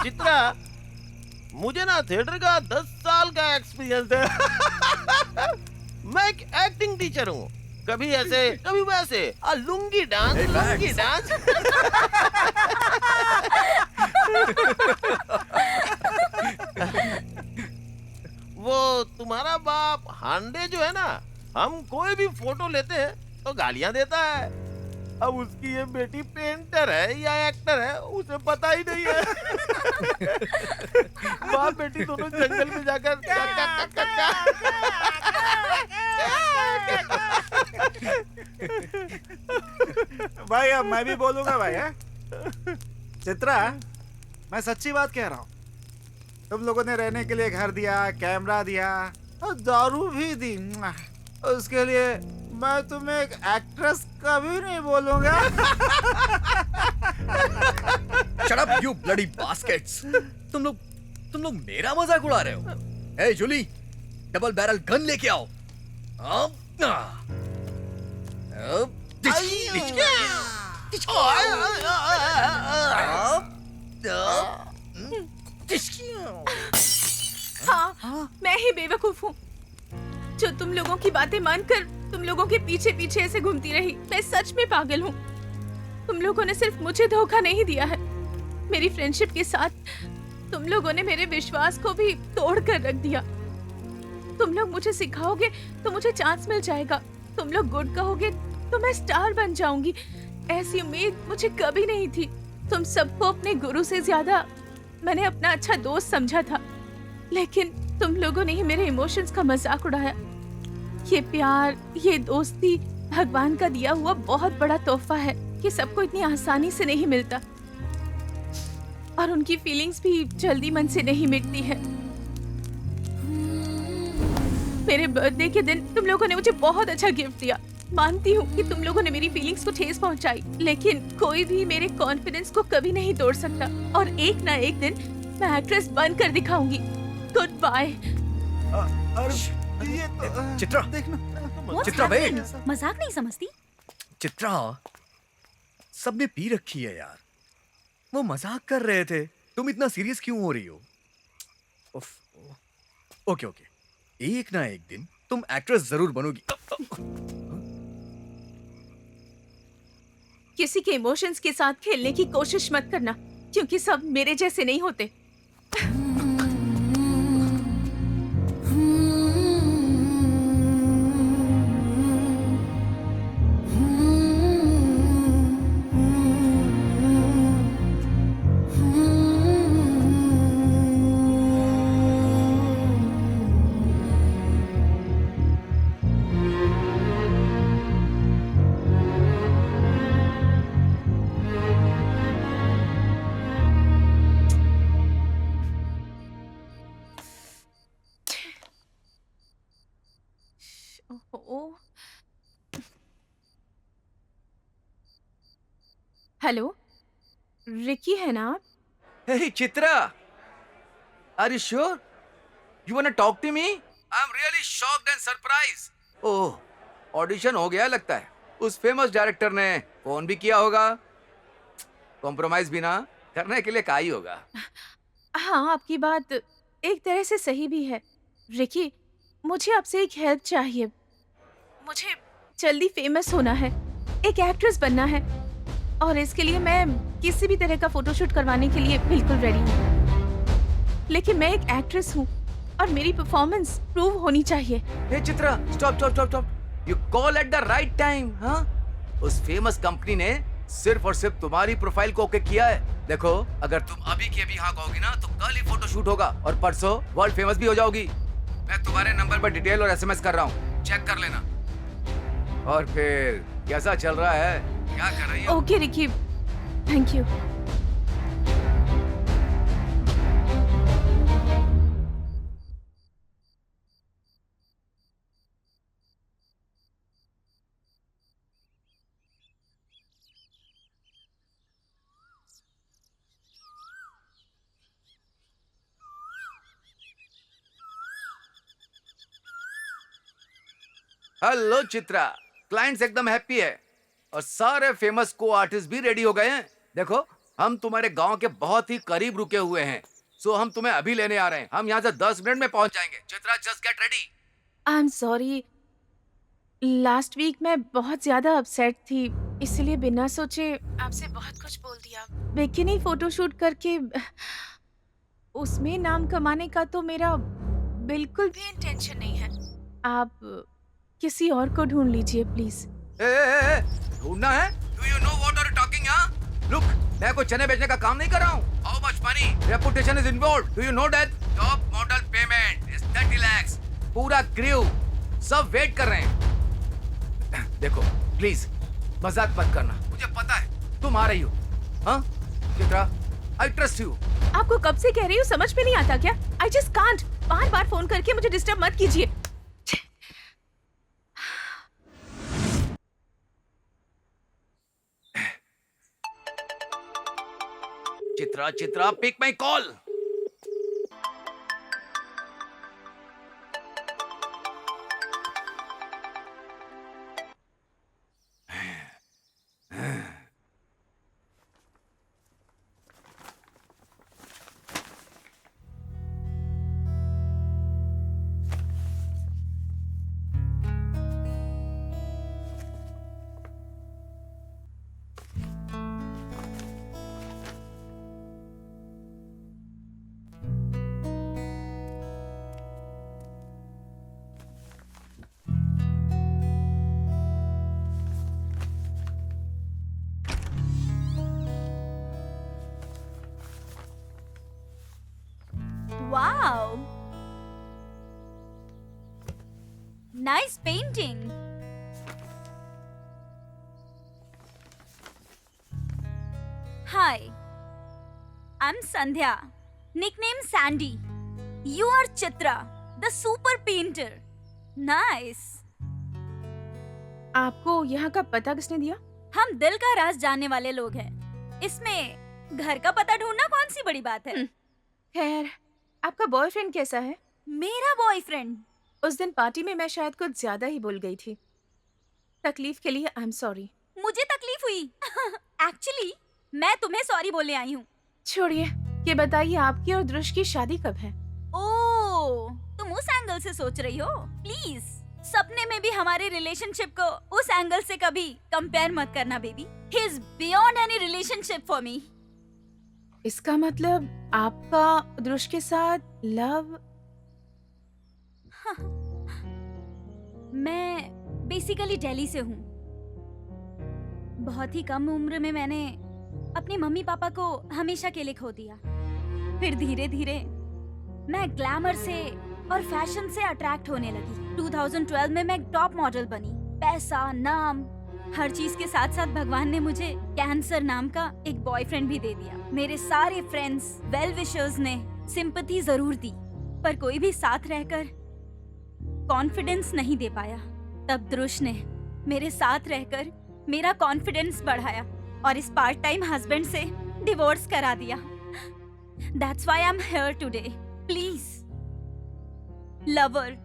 चित्रा, मुझे ना थिएटर का 10 साल का एक्सपीरियंस है। मैं एक एक्टिंग टीचर हूँ। कभी ऐसे कभी वैसे, लुंगी डांस, लुंगी डांस। वो तुम्हारा बाप हांडे जो है ना, हम कोई भी फोटो लेते हैं तो गालियां देता है। अब उसकी ये बेटी पेंटर है या एक्टर है उसे पता ही नहीं है। बाप बेटी दोनों जंगल में जाकर भाई अब मैं भी बोलूंगा भाई है? चित्रा, मैं सच्ची बात कह रहा हूँ। तुम लोगों ने रहने के लिए घर दिया, कैमरा दिया, और दारू भी दी। उसके लिए मैं तुम्हें एक एक्ट्रेस कभी नहीं बोलूंगा। Shut up, you bloody baskets! तुम लोग मेरा मजाक उड़ा रहे हो? Hey, Julie, double barrel gun लेके आओ। हाँ, मैं ही बेवकूफ हूँ जो तुम लोगों की बातें मानकर तुम लोगों के पीछे पीछे ऐसे घूमती रही। मैं सच में पागल हूँ। तुम लोगों ने सिर्फ मुझे धोखा नहीं दिया है, मेरी फ्रेंडशिप के साथ तुम लोगों ने मेरे विश्वास को भी तोड़ कर रख दिया। तुम लोग मुझे सिखाओगे तो मुझे चांस मिल जाएगा, तुम लोग गुड कहोगे तो मैं स्टार बन जाऊंगी। ऐसी उम्मीद मुझे कभी नहीं थी। तुम सबको अपने गुरु से ज्यादा मैंने अपना अच्छा दोस्त समझा था, लेकिन तुम लोगों ने ही मेरे इमोशंस का मजाक उड़ाया। ये प्यार, ये दोस्ती भगवान का दिया हुआ बहुत बड़ा तोहफा है। ये सबको इतनी आसानी से नहीं मिलता और उनकी फीलिंग्स भी जल्दी मन से नहीं मिटती है। मेरे बर्थडे के दिन तुम लोगों ने मुझे बहुत अच्छा गिफ्ट दिया। मानती हूँ कि तुम लोगों ने मेरी फीलिंग्स को ठेस पहुंचाई, लेकिन कोई भी मेरे कॉन्फिडेंस को कभी नहीं तोड़ सकता और एक ना एक दिन मैं एक्ट्रेस बनकर दिखाऊंगी। Good bye. ये तो चित्रा, देखना। चित्रा वेट। मजाक नहीं समझती? चित्रा, सबने पी रखी है यार। वो मजाक कर रहे थे, तुम इतना सीरियस क्यों हो रही हो? उफ, ओके, एक ना एक दिन तुम एक्ट्रेस जरूर बनोगी। किसी के इमोशंस के साथ खेलने की कोशिश मत करना, क्योंकि सब मेरे जैसे नहीं होते। हेलो, रिकी है ना आप? Hey, Chitra! Are you sure? You wanna talk to me? I'm really shocked and surprised. Oh, audition हो गया लगता है। उस फेमस डायरेक्टर ने फोन भी किया होगा। कॉम्प्रोमाइज भी ना करने के लिए का ही होगा। हाँ, आपकी बात एक तरह से सही भी है। रिकी, मुझे आपसे एक हेल्प चाहिए। मुझे जल्दी फेमस होना है, एक एक्ट्रेस बनना है, और इसके लिए मैं किसी भी तरह का फोटोशूट करवाने के लिए बिल्कुल रेडी हूँ। लेकिन मैं एक एक्ट्रेस हूँ और मेरी परफॉर्मेंस प्रूव होनी चाहिए। Hey, Chitra, stop. You call at the right time, हाँ? उस फेमस कंपनी ने सिर्फ और सिर्फ तुम्हारी प्रोफाइल को ओके किया है। देखो, अगर तुम अभी की अभी हाँ कहोगी ना तो कल ही फोटोशूट होगा और परसों वर्ल्ड फेमस भी हो जाओगी। मैं तुम्हारे नंबर पर डिटेल और एसएमएस कर रहा हूँ, चेक कर लेना। और फिर कैसा चल रहा है, क्या कर रही हो? Okay Ricky, thank you. Hello Chitra, clients एकदम हैप्पी है और सारे फेमस को आर्टिस्ट भी रेडी हो गए हैं। देखो, हम तुम्हारे गांव के बहुत ही करीब रुके हुए हैं, सो हम तुम्हें अभी लेने आ रहे हैं। हम यहाँ से 10 मिनट में पहुंच जाएंगे। Chitra, just get ready. I am sorry, last week मैं बहुत ज्यादा अपसेट थी, इसलिए बिना सोचे आपसे बहुत कुछ बोल दिया। बिकिनी फोटोशूट करके उसमें नाम कमाने का तो मेरा बिल्कुल भी इंटेंशन नहीं है। आप किसी और को ढूंढ लीजिए प्लीज। ढूंढना है? Do you know what are you talking, हाँ? Look, मैं कोई चने बेचने का काम नहीं कर रहा हूँ। How much money, reputation is involved. Do you know that? Top model payment is 30 lakhs. पूरा crew सब वेट कर रहे हैं। देखो, प्लीज मजाक मत करना। मुझे पता है तुम आ रही हो, हाँ? Chitra, I trust you. आपको कब से कह रही हूँ, समझ में नहीं आता क्या? I just can't. बार बार फोन करके मुझे डिस्टर्ब मत कीजिए। Chitra Chitra pick my call. Wow. Nice painting. Hi. I'm Sandhya. Nickname Sandy. You are Chitra, the super painter. Nice. आपको यहाँ का पता किसने दिया? हम दिल का राज जानने वाले लोग हैं। इसमें घर का पता ढूंढना कौन सी बड़ी बात है? खैर, आपका बॉयफ्रेंड कैसा है? मेरा बॉयफ्रेंड? उस दिन पार्टी में मैं शायद कुछ ज्यादा ही बोल गई थी। तकलीफ के लिए आई एम सॉरी। मुझे तकलीफ हुई। एक्चुअली मैं तुम्हें सॉरी बोलने आई हूँ। छोड़िए, ये बताइए आपकी और दृश की शादी कब है? ओह, तुम उस एंगल से सोच रही हो? प्लीज, सपने में भी हमारे रिलेशनशिप को उस एंगल से कभी कंपेयर मत करना baby. He is beyond any relationship for me. इसका मतलब आपका दृश के साथ लव? मैं बेसिकली दिल्ली से हूँ। बहुत ही कम उम्र में मैंने अपने मम्मी पापा को हमेशा के लिए खो दिया। फिर धीरे धीरे मैं ग्लैमर से और फैशन से अट्रैक्ट होने लगी। 2012 में मैं टॉप मॉडल बनी। पैसा, नाम, हर चीज के साथ साथ भगवान ने मुझे कैंसर नाम का एक बॉयफ्रेंड भी दे दिया। मेरे सारे फ्रेंड्स, वेल विशर्स ने सिंपैथी जरूर दी, पर कोई भी साथ रहकर कॉन्फिडेंस नहीं दे पाया। तब दृश ने मेरे साथ रहकर मेरा कॉन्फिडेंस बढ़ाया और इस पार्ट टाइम हस्बैंड से डिवोर्स करा दिया। That's why I am here today. Please, lover,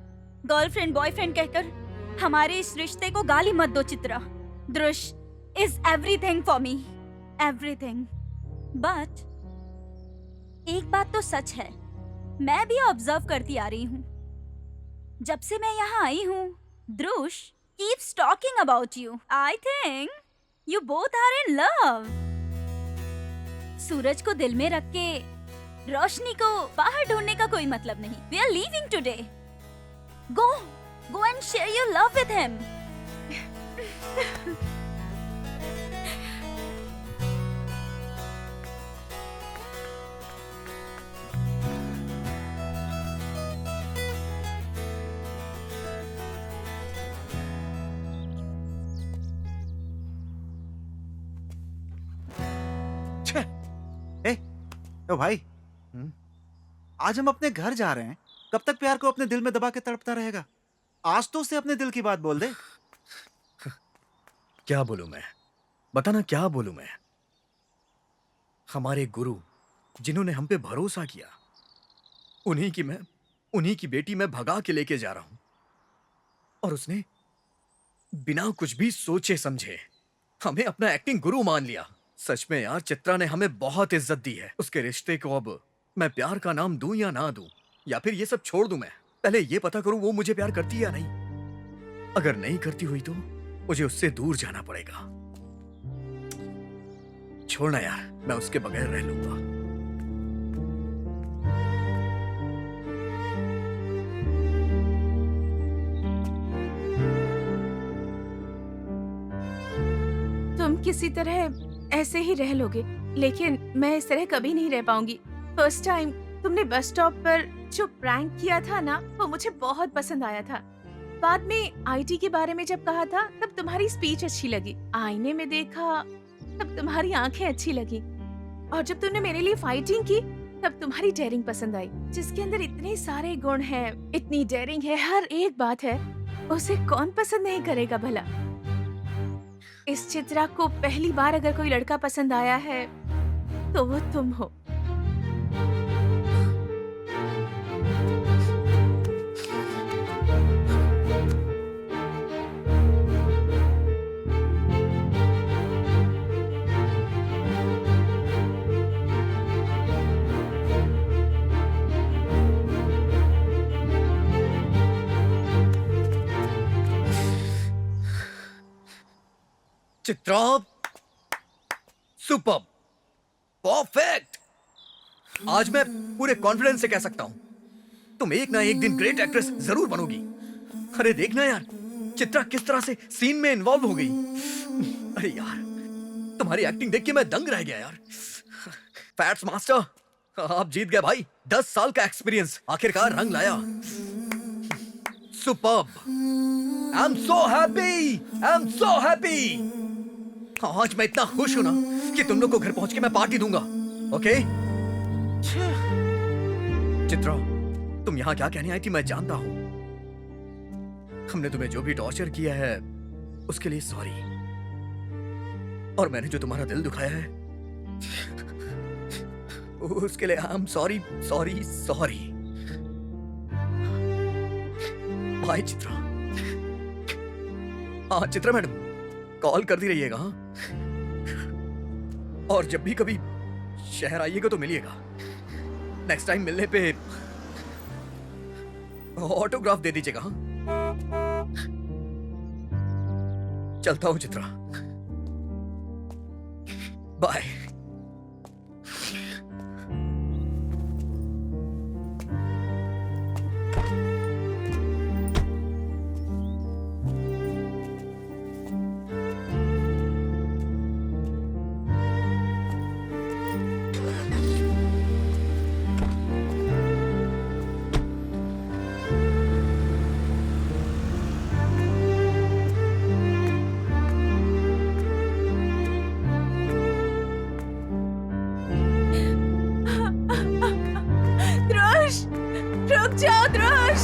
girlfriend, boyfriend कहकर हमारे इस रिश्ते को गाली मत दो चित्रा। दृश is everything for me, everything. But एक बात तो सच है, मैं भी ऑब्जर्व करती आ रही हूँ। जब से मैं यहाँ आई हूँ, दृश keeps talking about you. I think you both are in love. सूरज को दिल में रख के रोशनी को बाहर ढूंढने का कोई मतलब नहीं। We are leaving today. Go and share your love with him. तो भाई, आज हम अपने घर जा रहे हैं। कब तक प्यार को अपने दिल में दबा के तड़पता रहेगा? आज तो उसे अपने दिल की बात बोल दे। क्या बोलूं मैं? बताना क्या बोलूं मैं? हमारे गुरु जिन्होंने हम पे भरोसा किया, उन्हीं की बेटी मैं भगा के लेके जा रहा हूं, और उसने बिना कुछ भी सोचे समझे हमें अपना एक्टिंग गुरु मान लिया। सच में यार, चित्रा ने हमें बहुत इज्जत दी है। उसके रिश्ते को अब मैं प्यार का नाम दूं या ना दूं, या फिर ये सब छोड़ दूं मैं? पहले ये पता करूं वो मुझे प्यार करती है या नहीं। अगर नहीं करती हुई तो मुझे उससे दूर जाना पड़ेगा। छोड़ना यार, मैं उसके बगैर रह लूंगा। तुम किसी तरह ऐसे ही रह लोगे, लेकिन मैं इस तरह कभी नहीं रह पाऊंगी। फर्स्ट टाइम तुमने बस स्टॉप पर जो प्रैंक किया था ना, वो मुझे बहुत पसंद आया था। बाद में आईटी के बारे में जब कहा था, तब तुम्हारी स्पीच अच्छी लगी। आईने में देखा तब तुम्हारी आंखें अच्छी लगी, और जब तुमने मेरे लिए फाइटिंग की तब तुम्हारी डेयरिंग पसंद आई, जिसके अंदर इतने सारे गुण हैं, इतनी डेयरिंग है, हर एक बात है, उसे कौन पसंद नहीं करेगा भला। इस चित्रा को पहली बार अगर कोई लड़का पसंद आया है तो वो तुम हो। Chitra, super, perfect. आज मैं पूरे कॉन्फिडेंस से कह सकता हूं तुम एक ना एक दिन ग्रेट एक्ट्रेस जरूर बनोगी। अरे देखना यार, चित्रा किस तरह से सीन में इन्वॉल्व हो गई। अरे यार, तुम्हारी एक्टिंग देख के मैं दंग रह गया यार। फैट्स मास्टर, आप जीत गए भाई। 10 साल का एक्सपीरियंस आखिरकार रंग लाया। Superb, I am so happy, I am so happy. आज मैं इतना खुश हूं ना कि तुम लोग को घर पहुंच के मैं पार्टी दूंगा। ओके? चित्रा, तुम यहाँ क्या कहने आई थी मैं जानता हूं। हमने तुम्हें जो भी टॉर्चर किया है उसके लिए सॉरी, और मैंने जो तुम्हारा दिल दुखाया है उसके लिए I am sorry, sorry, sorry. Bye Chitra. हाँ चित्रा मैडम, कॉल करती रहिएगा। हाँ, और जब भी कभी शहर आइएगा तो मिलिएगा। नेक्स्ट टाइम मिलने पे ऑटोग्राफ दे दीजिएगा। हाँ, चलता हूं चित्रा, बाय। ध्रुश, रुक जाओ ध्रुश।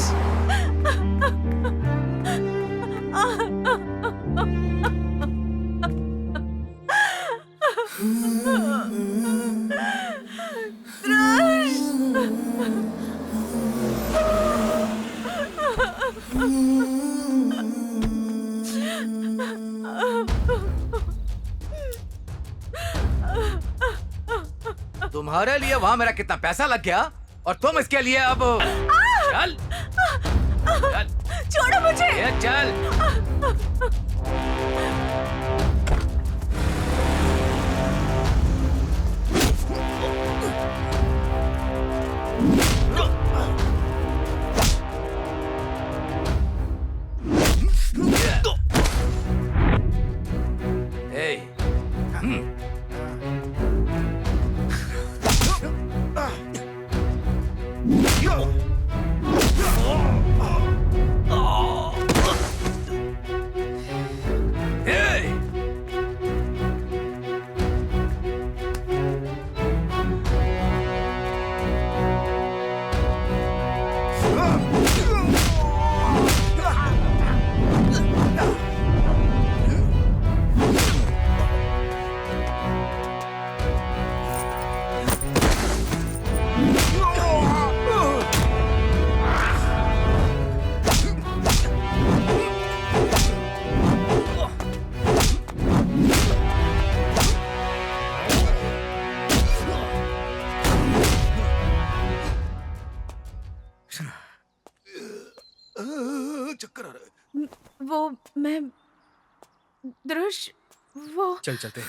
तुम्हारे लिए वहां मेरा कितना पैसा लग गया, और तुम इसके लिए अब चल चल, छोड़ो मुझे। ये चल। Hey. Hey. चक्कर आ रहा है। वो मैं ध्रुश, वो चल चलते हैं।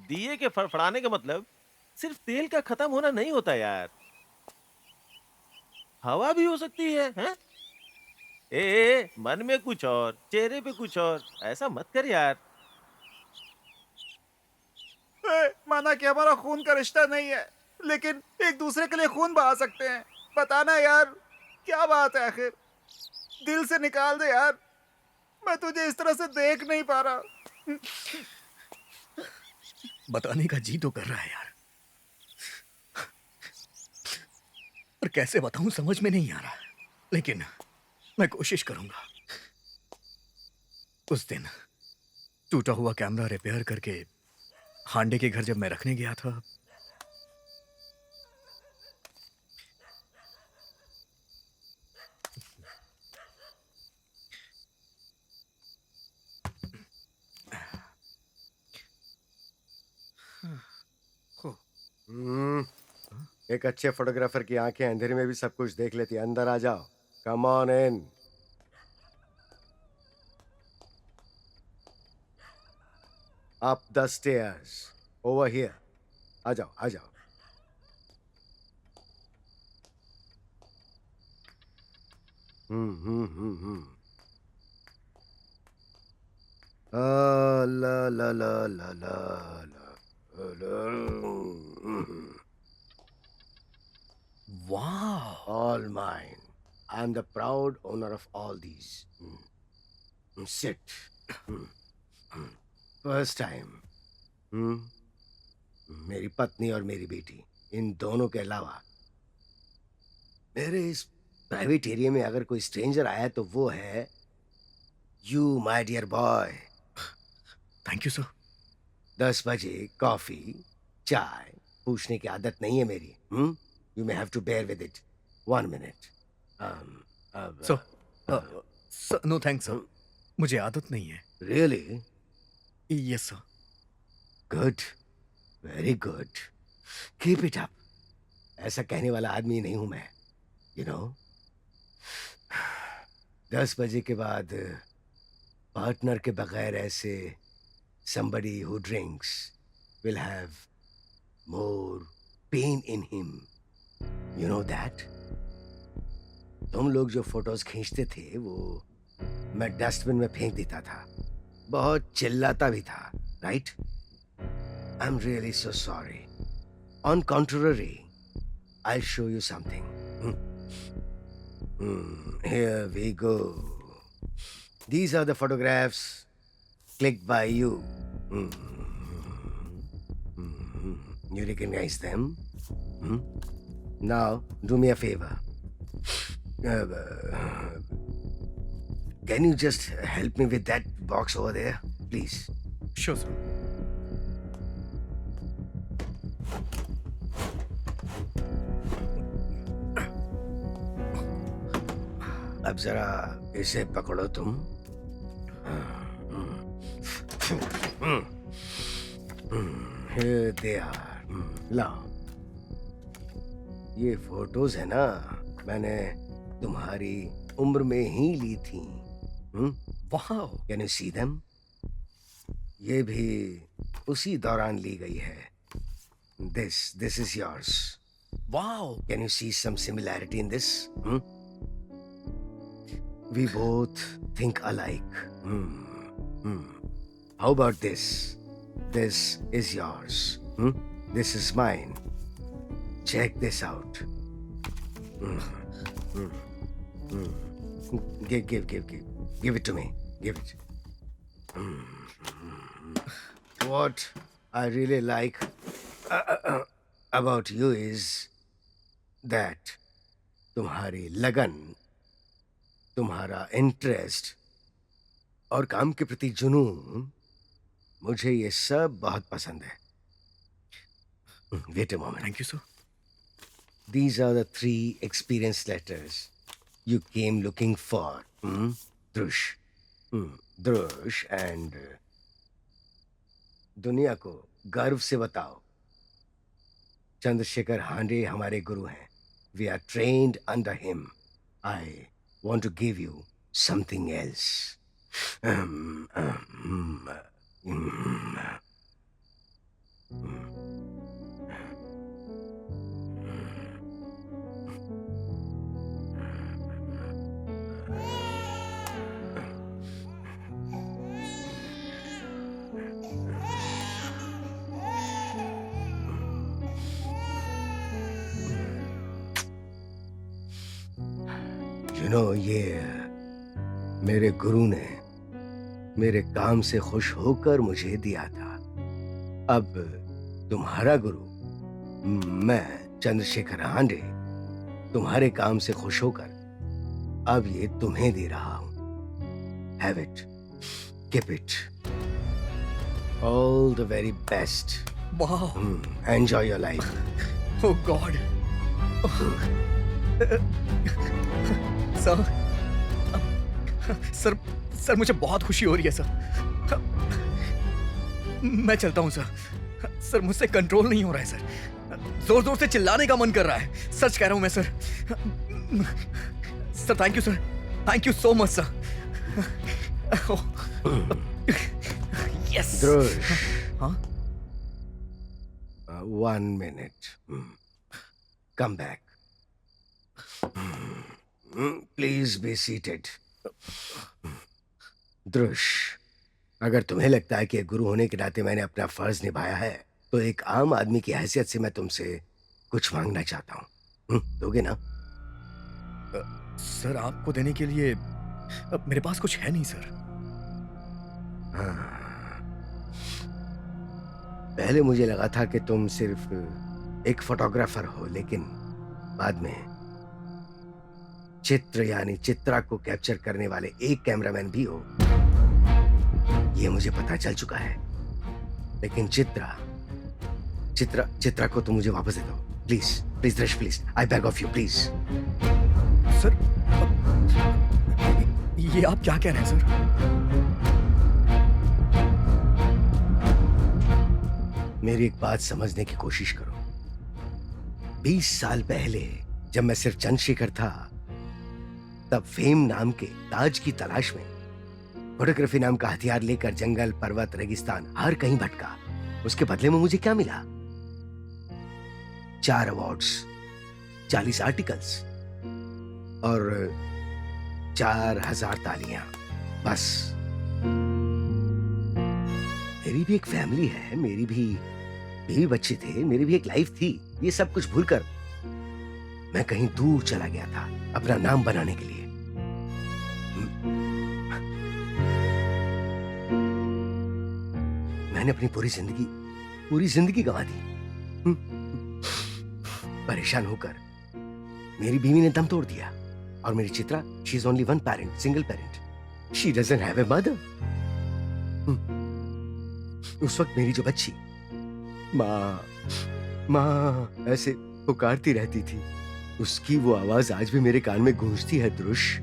दिए के फड़फड़ाने का मतलब सिर्फ तेल का खत्म होना नहीं होता यार, हवा भी हो सकती है, हैं? मन में कुछ और, चेहरे पे कुछ और, ऐसा मत कर यार। माना कि हमारा खून का रिश्ता नहीं है, लेकिन एक दूसरे के लिए खून बहा सकते हैं। बताना यार, क्या बात है आखिर? दिल से निकाल दे यार, मैं तुझे इस तरह से देख नहीं पा रहा। बताने का जी तो कर रहा है यार, और कैसे बताऊं समझ में नहीं आ रहा, लेकिन मैं कोशिश करूंगा। उस दिन टूटा हुआ कैमरा रिपेयर करके हांडे के घर जब मैं रखने गया था, एक अच्छे फोटोग्राफर की आंखें अंधेरे में भी सब कुछ देख लेती है। अंदर आ जाओ, come on in. Up the stairs, over here. आ जाओ, आ जाओ। हम्म। ला ला ला ला ला वाह, All mine. I'm the proud owner of all these. Sit. First time. मेरी पत्नी और मेरी बेटी, इन दोनों के अलावा मेरे इस प्राइवेट एरिया में अगर कोई स्ट्रेंजर आया तो वो है you, my dear boy. Thank you sir. 10 बजे कॉफी चाय पूछने की आदत नहीं है मेरी। You may have to bear with it. 1 minute. Sir, no thanks sir, मुझे आदत नहीं है। Really? Yes sir. Good, very good, keep it up. ऐसा कहने वाला आदमी नहीं हूं मैं, यू नो। 10 बजे के बाद पार्टनर के बगैर ऐसे somebody who drinks will have more pain in him. You know that? तुम लोग जो फोटोज खींचते थे वो मैं डस्टबिन में फेंक देता था, बहुत चिल्लाता भी था, right? I am really so sorry. On contrary, I show you something. Here we go. These are the photographs clicked by you. You recognize them? Now, do me a favor. Can you just help me with that box over there, please? Sure sir. अब जरा इसे पकड़ो तुम। Here they are. लाओ। ये फोटोज है ना, मैंने तुम्हारी उम्र में ही ली थी। Wow, can you see them? ये भी उसी दौरान ली गई है। This is yours. Wow, can you see some similarity in this? We both think alike. How about this? This is yours. This is mine. Check this out. Give it to me. Give it. What I really like about you is that तुम्हारी लगन, तुम्हारा इंटरेस्ट और काम के प्रति जुनून, मुझे ये सब बहुत पसंद है। Wait a moment. Thank you sir. These are the 3 experience letters you came looking for. Drush. Drush and दुनिया को गर्व से बताओ, चंद्रशेखर हांडे हमारे गुरु हैं। We are trained under him. I want to give you something else. ये मेरे गुरु ने मेरे काम से खुश होकर मुझे दिया था। अब तुम्हारा गुरु मैं चंद्रशेखर हांडे तुम्हारे काम से खुश होकर अब ये तुम्हें दे रहा हूं। Have it, keep it, all the very best. वाह, enjoy your life. Oh God. Sir sir sir मुझे बहुत खुशी हो रही है सर। मैं चलता हूँ सर। सर मुझसे कंट्रोल नहीं हो रहा है सर। जोर जोर से चिल्लाने का मन कर रहा है। सच कह रहा हूँ मैं sir. Sir thank you sir, thank you so much sir. Yes. Dhruv, हाँ 1 minute. Come back. Please be seated. ध्रुश, अगर तुम्हें लगता है कि एक गुरु होने के नाते मैंने अपना फर्ज निभाया है, तो एक आम आदमी की हैसियत से मैं तुमसे कुछ मांगना चाहता हूँ। दोगे ना? सर आपको देने के लिए अब मेरे पास कुछ है नहीं सर। हाँ। पहले मुझे लगा था कि तुम सिर्फ एक फोटोग्राफर हो, लेकिन बाद में चित्र यानी चित्रा को कैप्चर करने वाले एक कैमरामैन भी हो, ये मुझे पता चल चुका है। लेकिन चित्रा को तुम मुझे वापस दे दो प्लीज, प्लीज दृश, please, I beg of you, please. Sir ये आप क्या कह रहे हैं सर? मेरी एक बात समझने की कोशिश करो। 20 साल पहले जब मैं सिर्फ चंद्रशेखर था, तब फेम नाम के ताज की तलाश में फोटोग्राफी नाम का हथियार लेकर जंगल, पर्वत, रेगिस्तान हर कहीं भटका। उसके बदले में मुझे क्या मिला? 4 अवार्ड्स, 40 आर्टिकल्स और 4000 तालियां, बस। मेरी भी एक फैमिली है, मेरी भी बीवी बच्चे थे, मेरी भी एक लाइफ थी। ये सब कुछ भूलकर मैं कहीं दूर चला गया था अपना नाम बनाने के लिए। मैंने अपनी पूरी जिंदगी गंवा दी। परेशान होकर मेरी बीवी ने दम तोड़ दिया, और मेरी Chitra, she is only 1 parent, single parent, she doesn't have a mother. उस वक्त मेरी जो बच्ची माँ ऐसे पुकारती रहती थी, उसकी वो आवाज आज भी मेरे कान में गूंजती है। ध्रुश,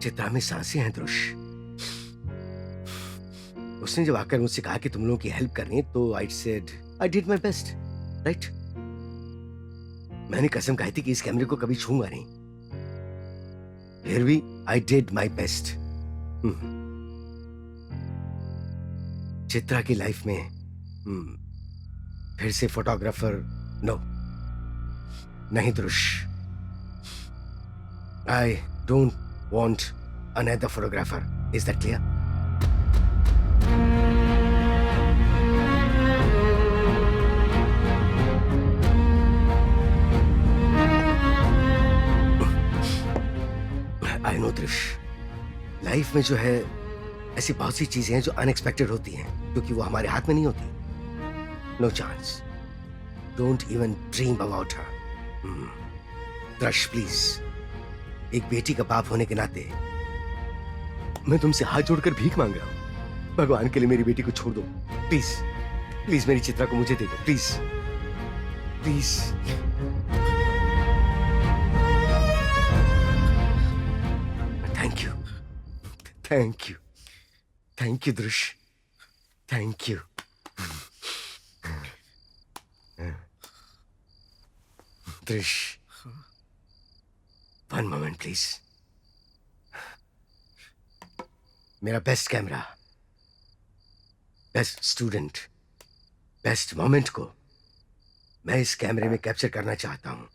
चित्रा में सांसें हैं ध्रुश। उसने जब आकर मुझसे कहा कि तुम लोगों की हेल्प करनी है, तो I said I did my best, right? मैंने कसम खाई थी कि इस कैमरे को कभी छूंगा नहीं, फिर भी I did my best. Chitra की लाइफ में फिर से फोटोग्राफर नो, नहीं Dhrush. I don't want another photographer, is that clear? I know Dhrush, life में जो है ऐसी बहुत सी चीजें हैं जो अनएक्सपेक्टेड होती हैं, क्योंकि वो हमारे हाथ में नहीं होती। No chance, don't even dream about her. Dhrush please, एक बेटी का बाप होने के नाते मैं तुमसे हाथ जोड़कर भीख मांग रहा हूं, भगवान के लिए मेरी बेटी को छोड़ दो प्लीज। प्लीज मेरी चित्रा को मुझे दे दो please, please. Thank you, thank you, thank you Dhrush, thank you. Dhrush, 1 moment please. मेरा best camera, best student, best moment को मैं इस कैमरे में कैप्चर करना चाहता हूं।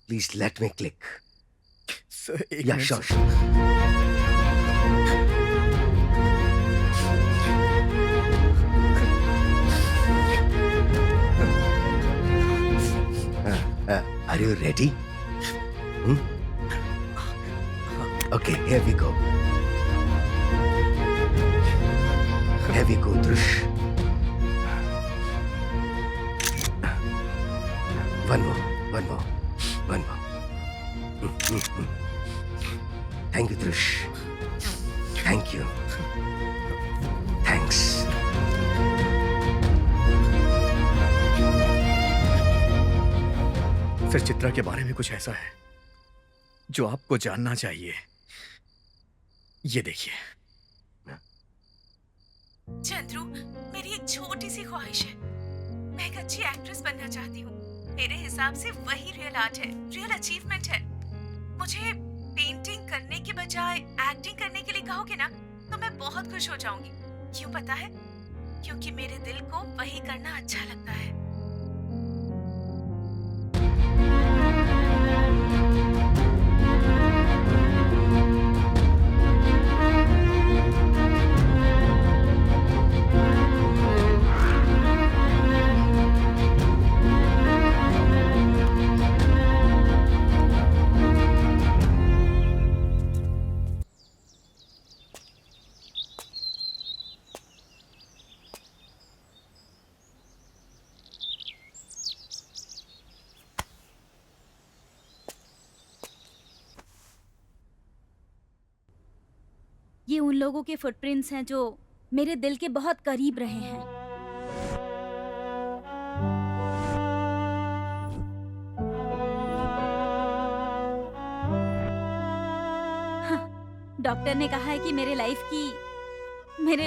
Please let me click. Sir एक या minute sure, sir. Are you ready? Okay, here we go. Here we go, Drush. One more. Thank you, Drush. Thank you. Thanks. फिर चित्रा के बारे में कुछ ऐसा है जो आपको जानना चाहिए। ये देखिए। चंद्रू, मेरी एक छोटी सी ख्वाहिश है। मैं एक अच्छी एक्ट्रेस बनना चाहती हूँ। मेरे हिसाब से वही रियल आर्ट है, रियल अचीवमेंट है। मुझे पेंटिंग करने के बजाय एक्टिंग करने के लिए कहोगे ना, तो मैं बहुत खुश हो जाऊंगी। क्यों पता है? क्योंकि मेरे दिल को वही करना अच्छा लगता है। ये उन लोगों के फुटप्रिंट्स हैं जो मेरे दिल के बहुत करीब रहे हैं। हाँ, डॉक्टर ने कहा है कि मेरे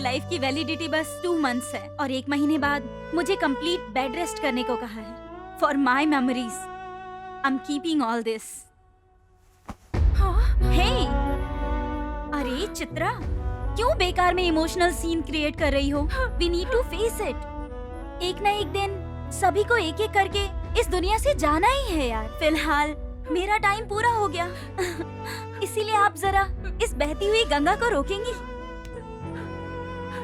लाइफ की वैलिडिटी बस 2 मंथ्स है और 1 महीने बाद मुझे कंप्लीट बेड रेस्ट करने को कहा है। For my memories I am keeping all this. Hey, अरे चित्रा, क्यों बेकार में इमोशनल सीन क्रिएट कर रही हो? We need to face it. एक ना एक दिन सभी को एक एक करके इस दुनिया से जाना ही है यार। फिलहाल मेरा टाइम पूरा हो गया। इसीलिए आप जरा इस बहती हुई गंगा को रोकेंगी?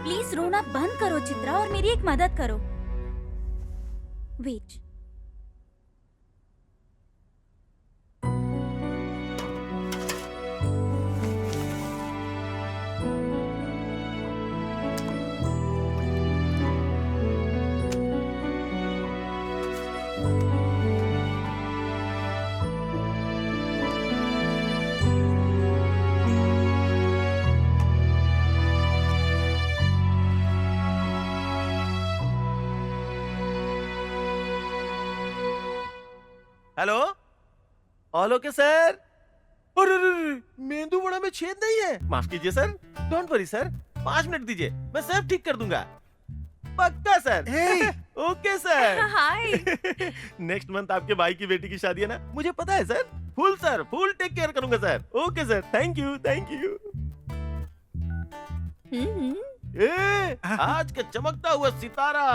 प्लीज रोना बंद करो चित्रा और मेरी एक मदद करो। Wait, hello, all okay sir? अरे मेंदू वड़ा में छेद नहीं है। माफ कीजिए sir, don't worry sir, 5 minute दीजिए, मैं सब ठीक कर दूंगा। पक्का सर। Okay sir. Hi. Next month आपके भाई की बेटी की शादी है ना, मुझे पता है सर। फुल टेक केयर करूंगा sir. Okay sir, thank you. आज का चमकता हुआ सितारा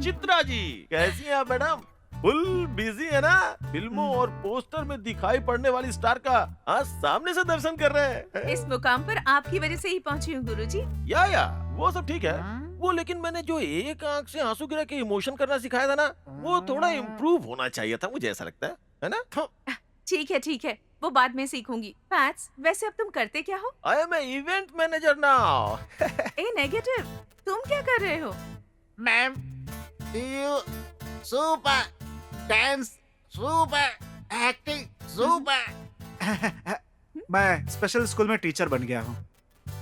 चित्रा जी, कैसी हैं आप मैडम? फुल बिजी है ना? फिल्मों और पोस्टर में दिखाई पड़ने वाली स्टार का आज सामने से दर्शन कर रहे हैं। इस मुकाम पर आपकी वजह से ही पहुंची हूँ गुरुजी। या वो सब ठीक है, वो लेकिन मैंने जो एक आंख से आंसू गिरा के इमोशन करना सिखाया था ना, वो थोड़ा इम्प्रूव होना चाहिए था, मुझे ऐसा लगता है ना? ठीक है, वो बाद में सीखूंगी। पैट्स, वैसे अब तुम करते क्या हो? I am event manager now. A negative, तुम क्या कर रहे हो? Ma'am, you super dance, super acting, super. मैं स्पेशल स्कूल में टीचर बन गया हूँ।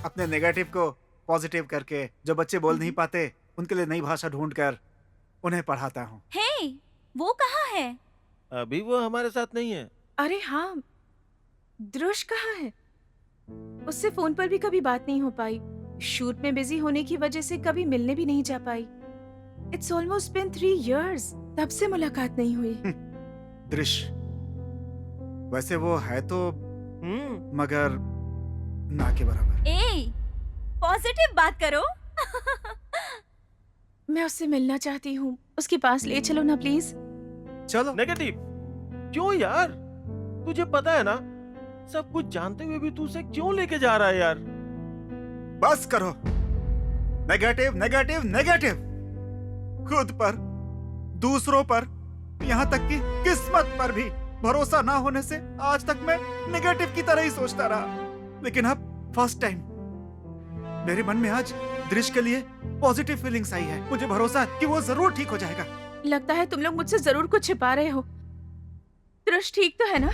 अपने नेगेटिव को पॉजिटिव करके जो बच्चे बोल नहीं पाते उनके लिए नई भाषा ढूंढकर उन्हें पढ़ाता हूँ। हे, वो कहाँ है? अभी वो हमारे साथ नहीं है। अरे हाँ, द्रुश कहाँ है? उससे फोन पर भी कभी बात नहीं हो पाई। शूट में बिजी होने की वजह से कभी मिलने भी नहीं जा पाई। It's almost been 3 years, तब से मुलाकात नहीं हुई। दृश्य, वैसे वो है तो मगर ना के बराबर। ए, पॉजिटिव बात करो। मैं उससे मिलना चाहती हूँ, उसके पास ले चलो ना प्लीज। चलो। नेगेटिव क्यों यार? तुझे पता है ना, सब कुछ जानते हुए भी तू उसे क्यों लेके जा रहा है यार? बस करो। Negative negative negative. खुद पर, दूसरों पर, यहाँ तक कि किस्मत पर भी भरोसा ना होने से आज तक मैं नेगेटिव की तरह ही सोचता रहा। लेकिन अब फर्स्ट टाइम मेरे मन में आज दृश्य के लिए पॉजिटिव फीलिंग्स आई है। मुझे भरोसा है कि वो जरूर ठीक हो जाएगा। लगता है तुम लोग मुझसे जरूर कुछ छिपा रहे हो। दृश्य ठीक तो है ना?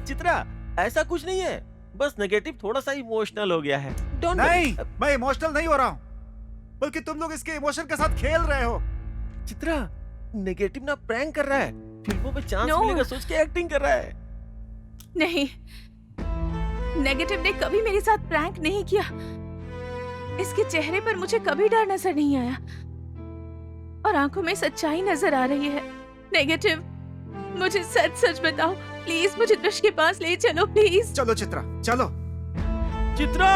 चित्रा, ऐसा कुछ नहीं है, बस नेगेटिव थोड़ा सा इमोशनल हो गया है। Don't नहीं, worry। मैं इमोशनल नहीं हो रहा हूँ, बल्कि तुम लोग इसके इमोशन के साथ खेल रहे हो। चित्रा, नेगेटिव ना प्रैंक कर रहा है, फिल्मों में चांस No। मिलेगा सोच के एक्टिंग कर रहा है। नहीं, नेगेटिव ने कभी मेरे साथ प्रैंक नहीं किया। इसके चेहरे पर मुझे कभी डर नजर नहीं आया और आंखों में सच्चाई नजर आ रही है। नेगेटिव, मुझे सच सच बताओ प्लीज, मुझे दृश्य के पास ले चलो प्लीज। चलो चित्रा, चलो। चित्रा,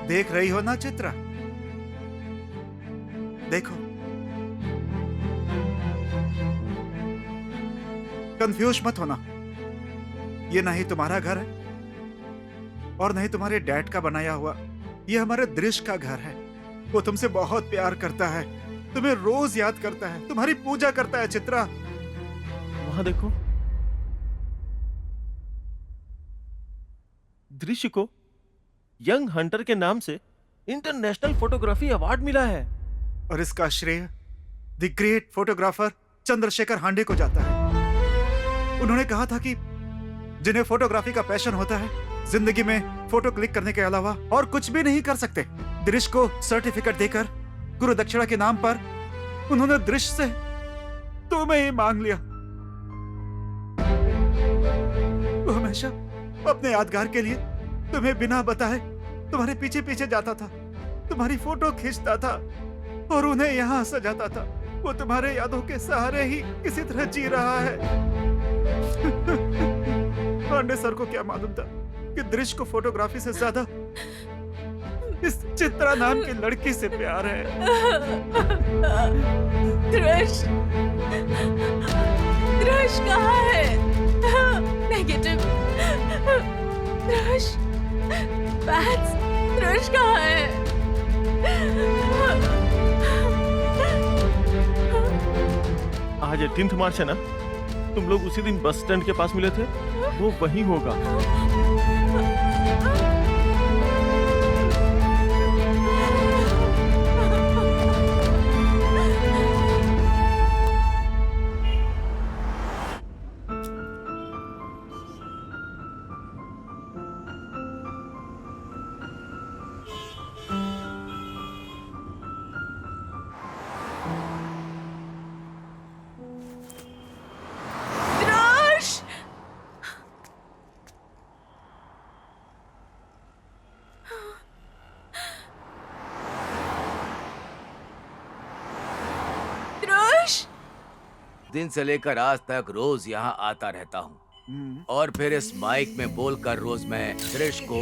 देख रही हो ना चित्रा? देखो, कंफ्यूज मत होना। ये नहीं तुम्हारा घर है और नहीं तुम्हारे डैड का बनाया हुआ, ये हमारे दृश्य का घर है। वो तुमसे बहुत प्यार करता है, तुम्हें रोज याद करता है, तुम्हारी पूजा करता है। चित्रा, वहां देखो, दृश्य को यंग हंटर के नाम से इंटरनेशनल फोटोग्राफी अवार्ड मिला है। और इसका श्रेय द ग्रेट फोटोग्राफर चंद्रशेखर हांडे को जाता है। उन्होंने कहा था कि जिन्हें फोटोग्राफी का पैशन होता है, जिंदगी में फोटो क्लिक करने के अलावा और कुछ भी नहीं कर सकते। दृश्य को सर्टिफिकेट देकर गुरु दक्षिणा के नाम पर उन्होंने दृश्य से तुम्हें ही मांग लिया। वो हमेशा अपने यादगार के लिए तुम्हें बिना बताए तुम्हारे पीछे पीछे जाता था, तुम्हारी फोटो खींचता था और उन्हें यहाँ सजाता था। वो तुम्हारे यादों के सहारे ही किसी तरह जी रहा है। पांडे सर को क्या मालूम था कि दृश्य को फोटोग्राफी से ज्यादा इस चित्रा नाम की लड़की से प्यार है। दृश्य, दृश्य कहाँ है? नेगेटिव, दृश्य, बैट्स, दृश्य कहाँ है? आज 18 मार्च है ना? तुम लोग उसी दिन बस स्टैंड के पास मिले थे, वो वही होगा। दिन से लेकर आज तक रोज यहाँ आता रहता हूँ और फिर इस माइक में बोलकर रोज मैं दृश्य को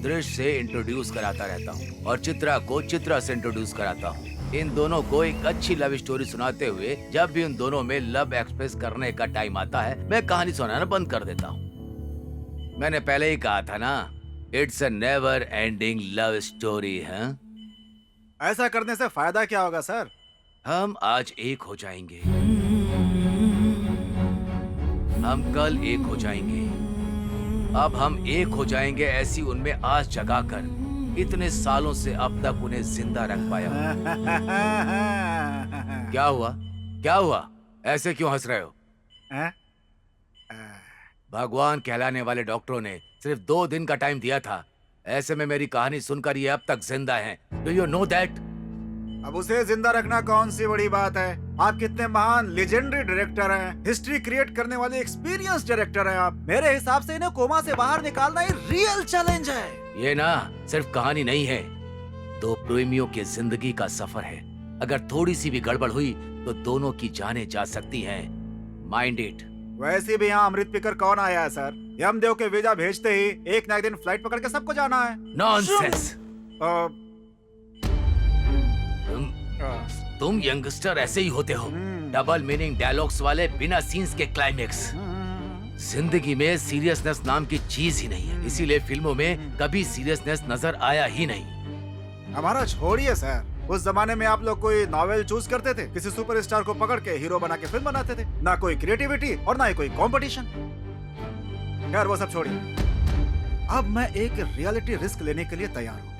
दृश्य से इंट्रोड्यूस कराता रहता हूँ और चित्रा को चित्रा से इंट्रोड्यूस कराता हूँ। इन दोनों को एक अच्छी लव स्टोरी सुनाते हुए जब भी उन दोनों में लव एक्सप्रेस करने का टाइम आता है, मैं कहानी सुनाना बंद कर देता हूँ। मैंने पहले ही कहा था ना, it's a never ending love story है। ऐसा करने से फायदा क्या होगा सर? हम आज एक हो जाएंगे, हम कल एक हो जाएंगे, अब हम एक हो जाएंगे। ऐसी उनमें आस जगाकर इतने सालों से अब तक उन्हें जिंदा रख पाया। क्या हुआ, क्या हुआ, ऐसे क्यों हंस रहे हो? भगवान कहलाने वाले डॉक्टरों ने सिर्फ 2 दिन का टाइम दिया था, ऐसे में मेरी कहानी सुनकर ये अब तक जिंदा हैं। Do you know that? अब उसे जिंदा रखना कौन सी बड़ी बात है? आप कितने महान लेजेंडरी डायरेक्टर हैं, हिस्ट्री क्रिएट करने वाले एक्सपीरियंस डायरेक्टर हैं आप। मेरे हिसाब से इन्हें कोमा से बाहर निकालना ही रियल चैलेंज है। ये ना सिर्फ कहानी नहीं है, 2 प्रेमियों की जिंदगी का सफर है। अगर थोड़ी सी भी गड़बड़ हुई तो दोनों की जानें जा सकती हैं। Mind it. वैसे भी यहाँ अमृत पिकर कौन आया है सर? यमदेव के वीजा भेजते ही एक ना एक दिन फ्लाइट पकड़ के सबको जाना है। नॉनसेंस। तुम यंगस्टर ऐसे ही होते हो, डबल मीनिंग डायलॉग्स वाले, बिना सीन्स के क्लाइमेक्स। जिंदगी में सीरियसनेस नाम की चीज ही नहीं है, इसीलिए फिल्मों में कभी सीरियसनेस नजर आया ही नहीं। हमारा छोड़िए सर, उस जमाने में आप लोग कोई नॉवेल चूज करते थे, किसी सुपरस्टार को पकड़ के हीरो बना के फिल्म बनाते थे, ना कोई क्रिएटिविटी और ना ही कोई कंपटीशन। यार वो सब छोड़िए, अब मैं एक रियलिटी रिस्क लेने के लिए तैयार हूँ।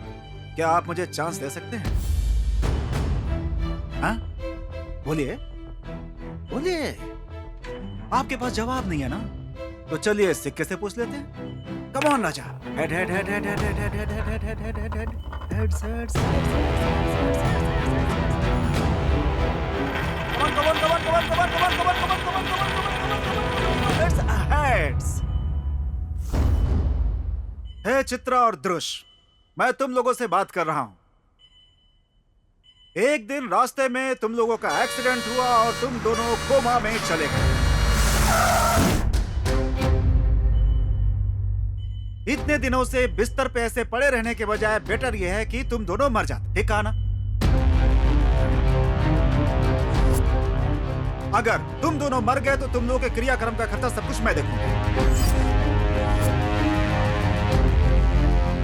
क्या आप मुझे चांस दे सकते हैं? हाँ? बोलिए बोलिए, आपके पास जवाब नहीं है ना, तो चलिए सिक्के से पूछ लेते हैं। Come on Raja. Head head head head head head head head head head head head head heads heads come on come on come on come on come on come on come on come on come on come on heads heads. Hey Chitra और दृश्य, मैं तुम लोगों से बात कर रहा हूं। एक दिन रास्ते में तुम लोगों का एक्सीडेंट हुआ और तुम दोनों कोमा में चले गए। इतने दिनों से बिस्तर पे ऐसे पड़े रहने के बजाय बेटर यह है कि तुम दोनों मर जाते, ठीक कहा ना? अगर तुम दोनों मर गए तो तुम लोगों के क्रियाक्रम का खर्चा सब कुछ मैं देखूंगा।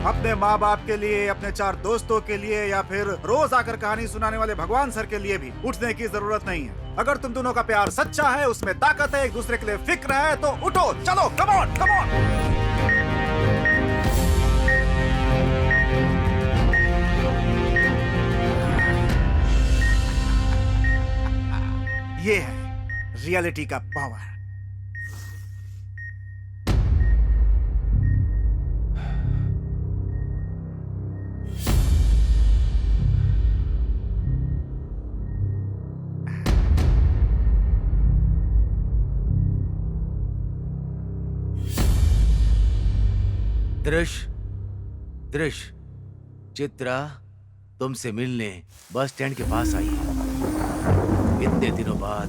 अपने माँ बाप के लिए, अपने 4 दोस्तों के लिए, या फिर रोज आकर कहानी सुनाने वाले भगवान सर के लिए भी उठने की जरूरत नहीं है। अगर तुम दोनों का प्यार सच्चा है, उसमें ताकत है, एक दूसरे के लिए फिक्र है, तो उठो, चलो, कम ऑन कम ऑन। ये है रियलिटी का पावर। दृश्य, चित्रा तुमसे मिलने बस स्टैंड के पास आई है। इतने दिनों बाद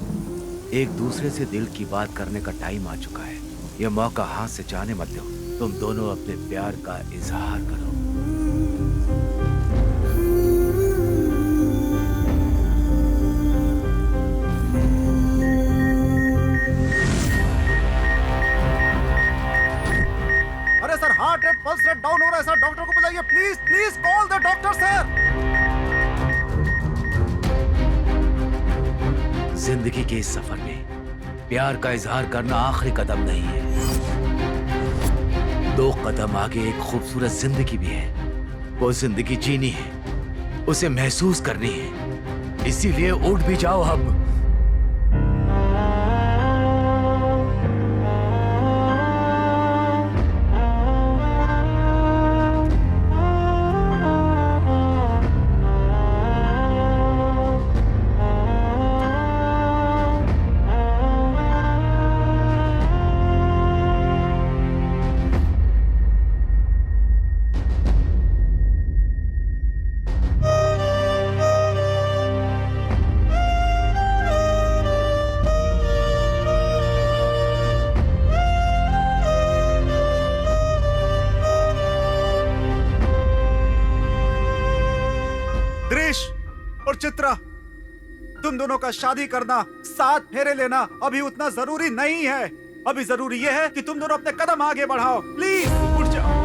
एक दूसरे से दिल की बात करने का टाइम आ चुका है। यह मौका हाथ से जाने मत दो। तुम दोनों अपने प्यार का इजहार करो। अरे sir, heart rate, pulse rate down हो रहा है सर, डॉक्टर को बुलाइए please, please call the doctor sir. जिंदगी के इस सफर में प्यार का इजहार करना आखिरी कदम नहीं है। 2 कदम आगे एक खूबसूरत जिंदगी भी है। वो जिंदगी जीनी है, उसे महसूस करनी है। इसीलिए उठ भी जाओ अब। और चित्रा, तुम दोनों का शादी करना, 7 फेरे लेना अभी उतना जरूरी नहीं है। अभी जरूरी यह है कि तुम दोनों अपने कदम आगे बढ़ाओ। प्लीज उठ जाओ।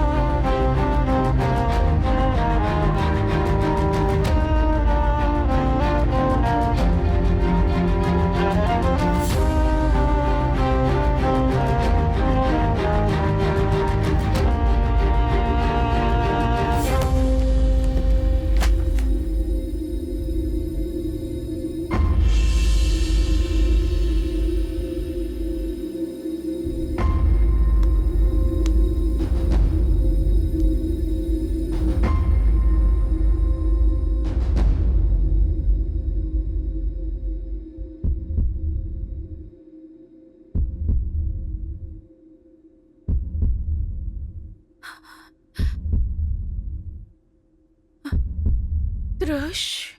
दृश्य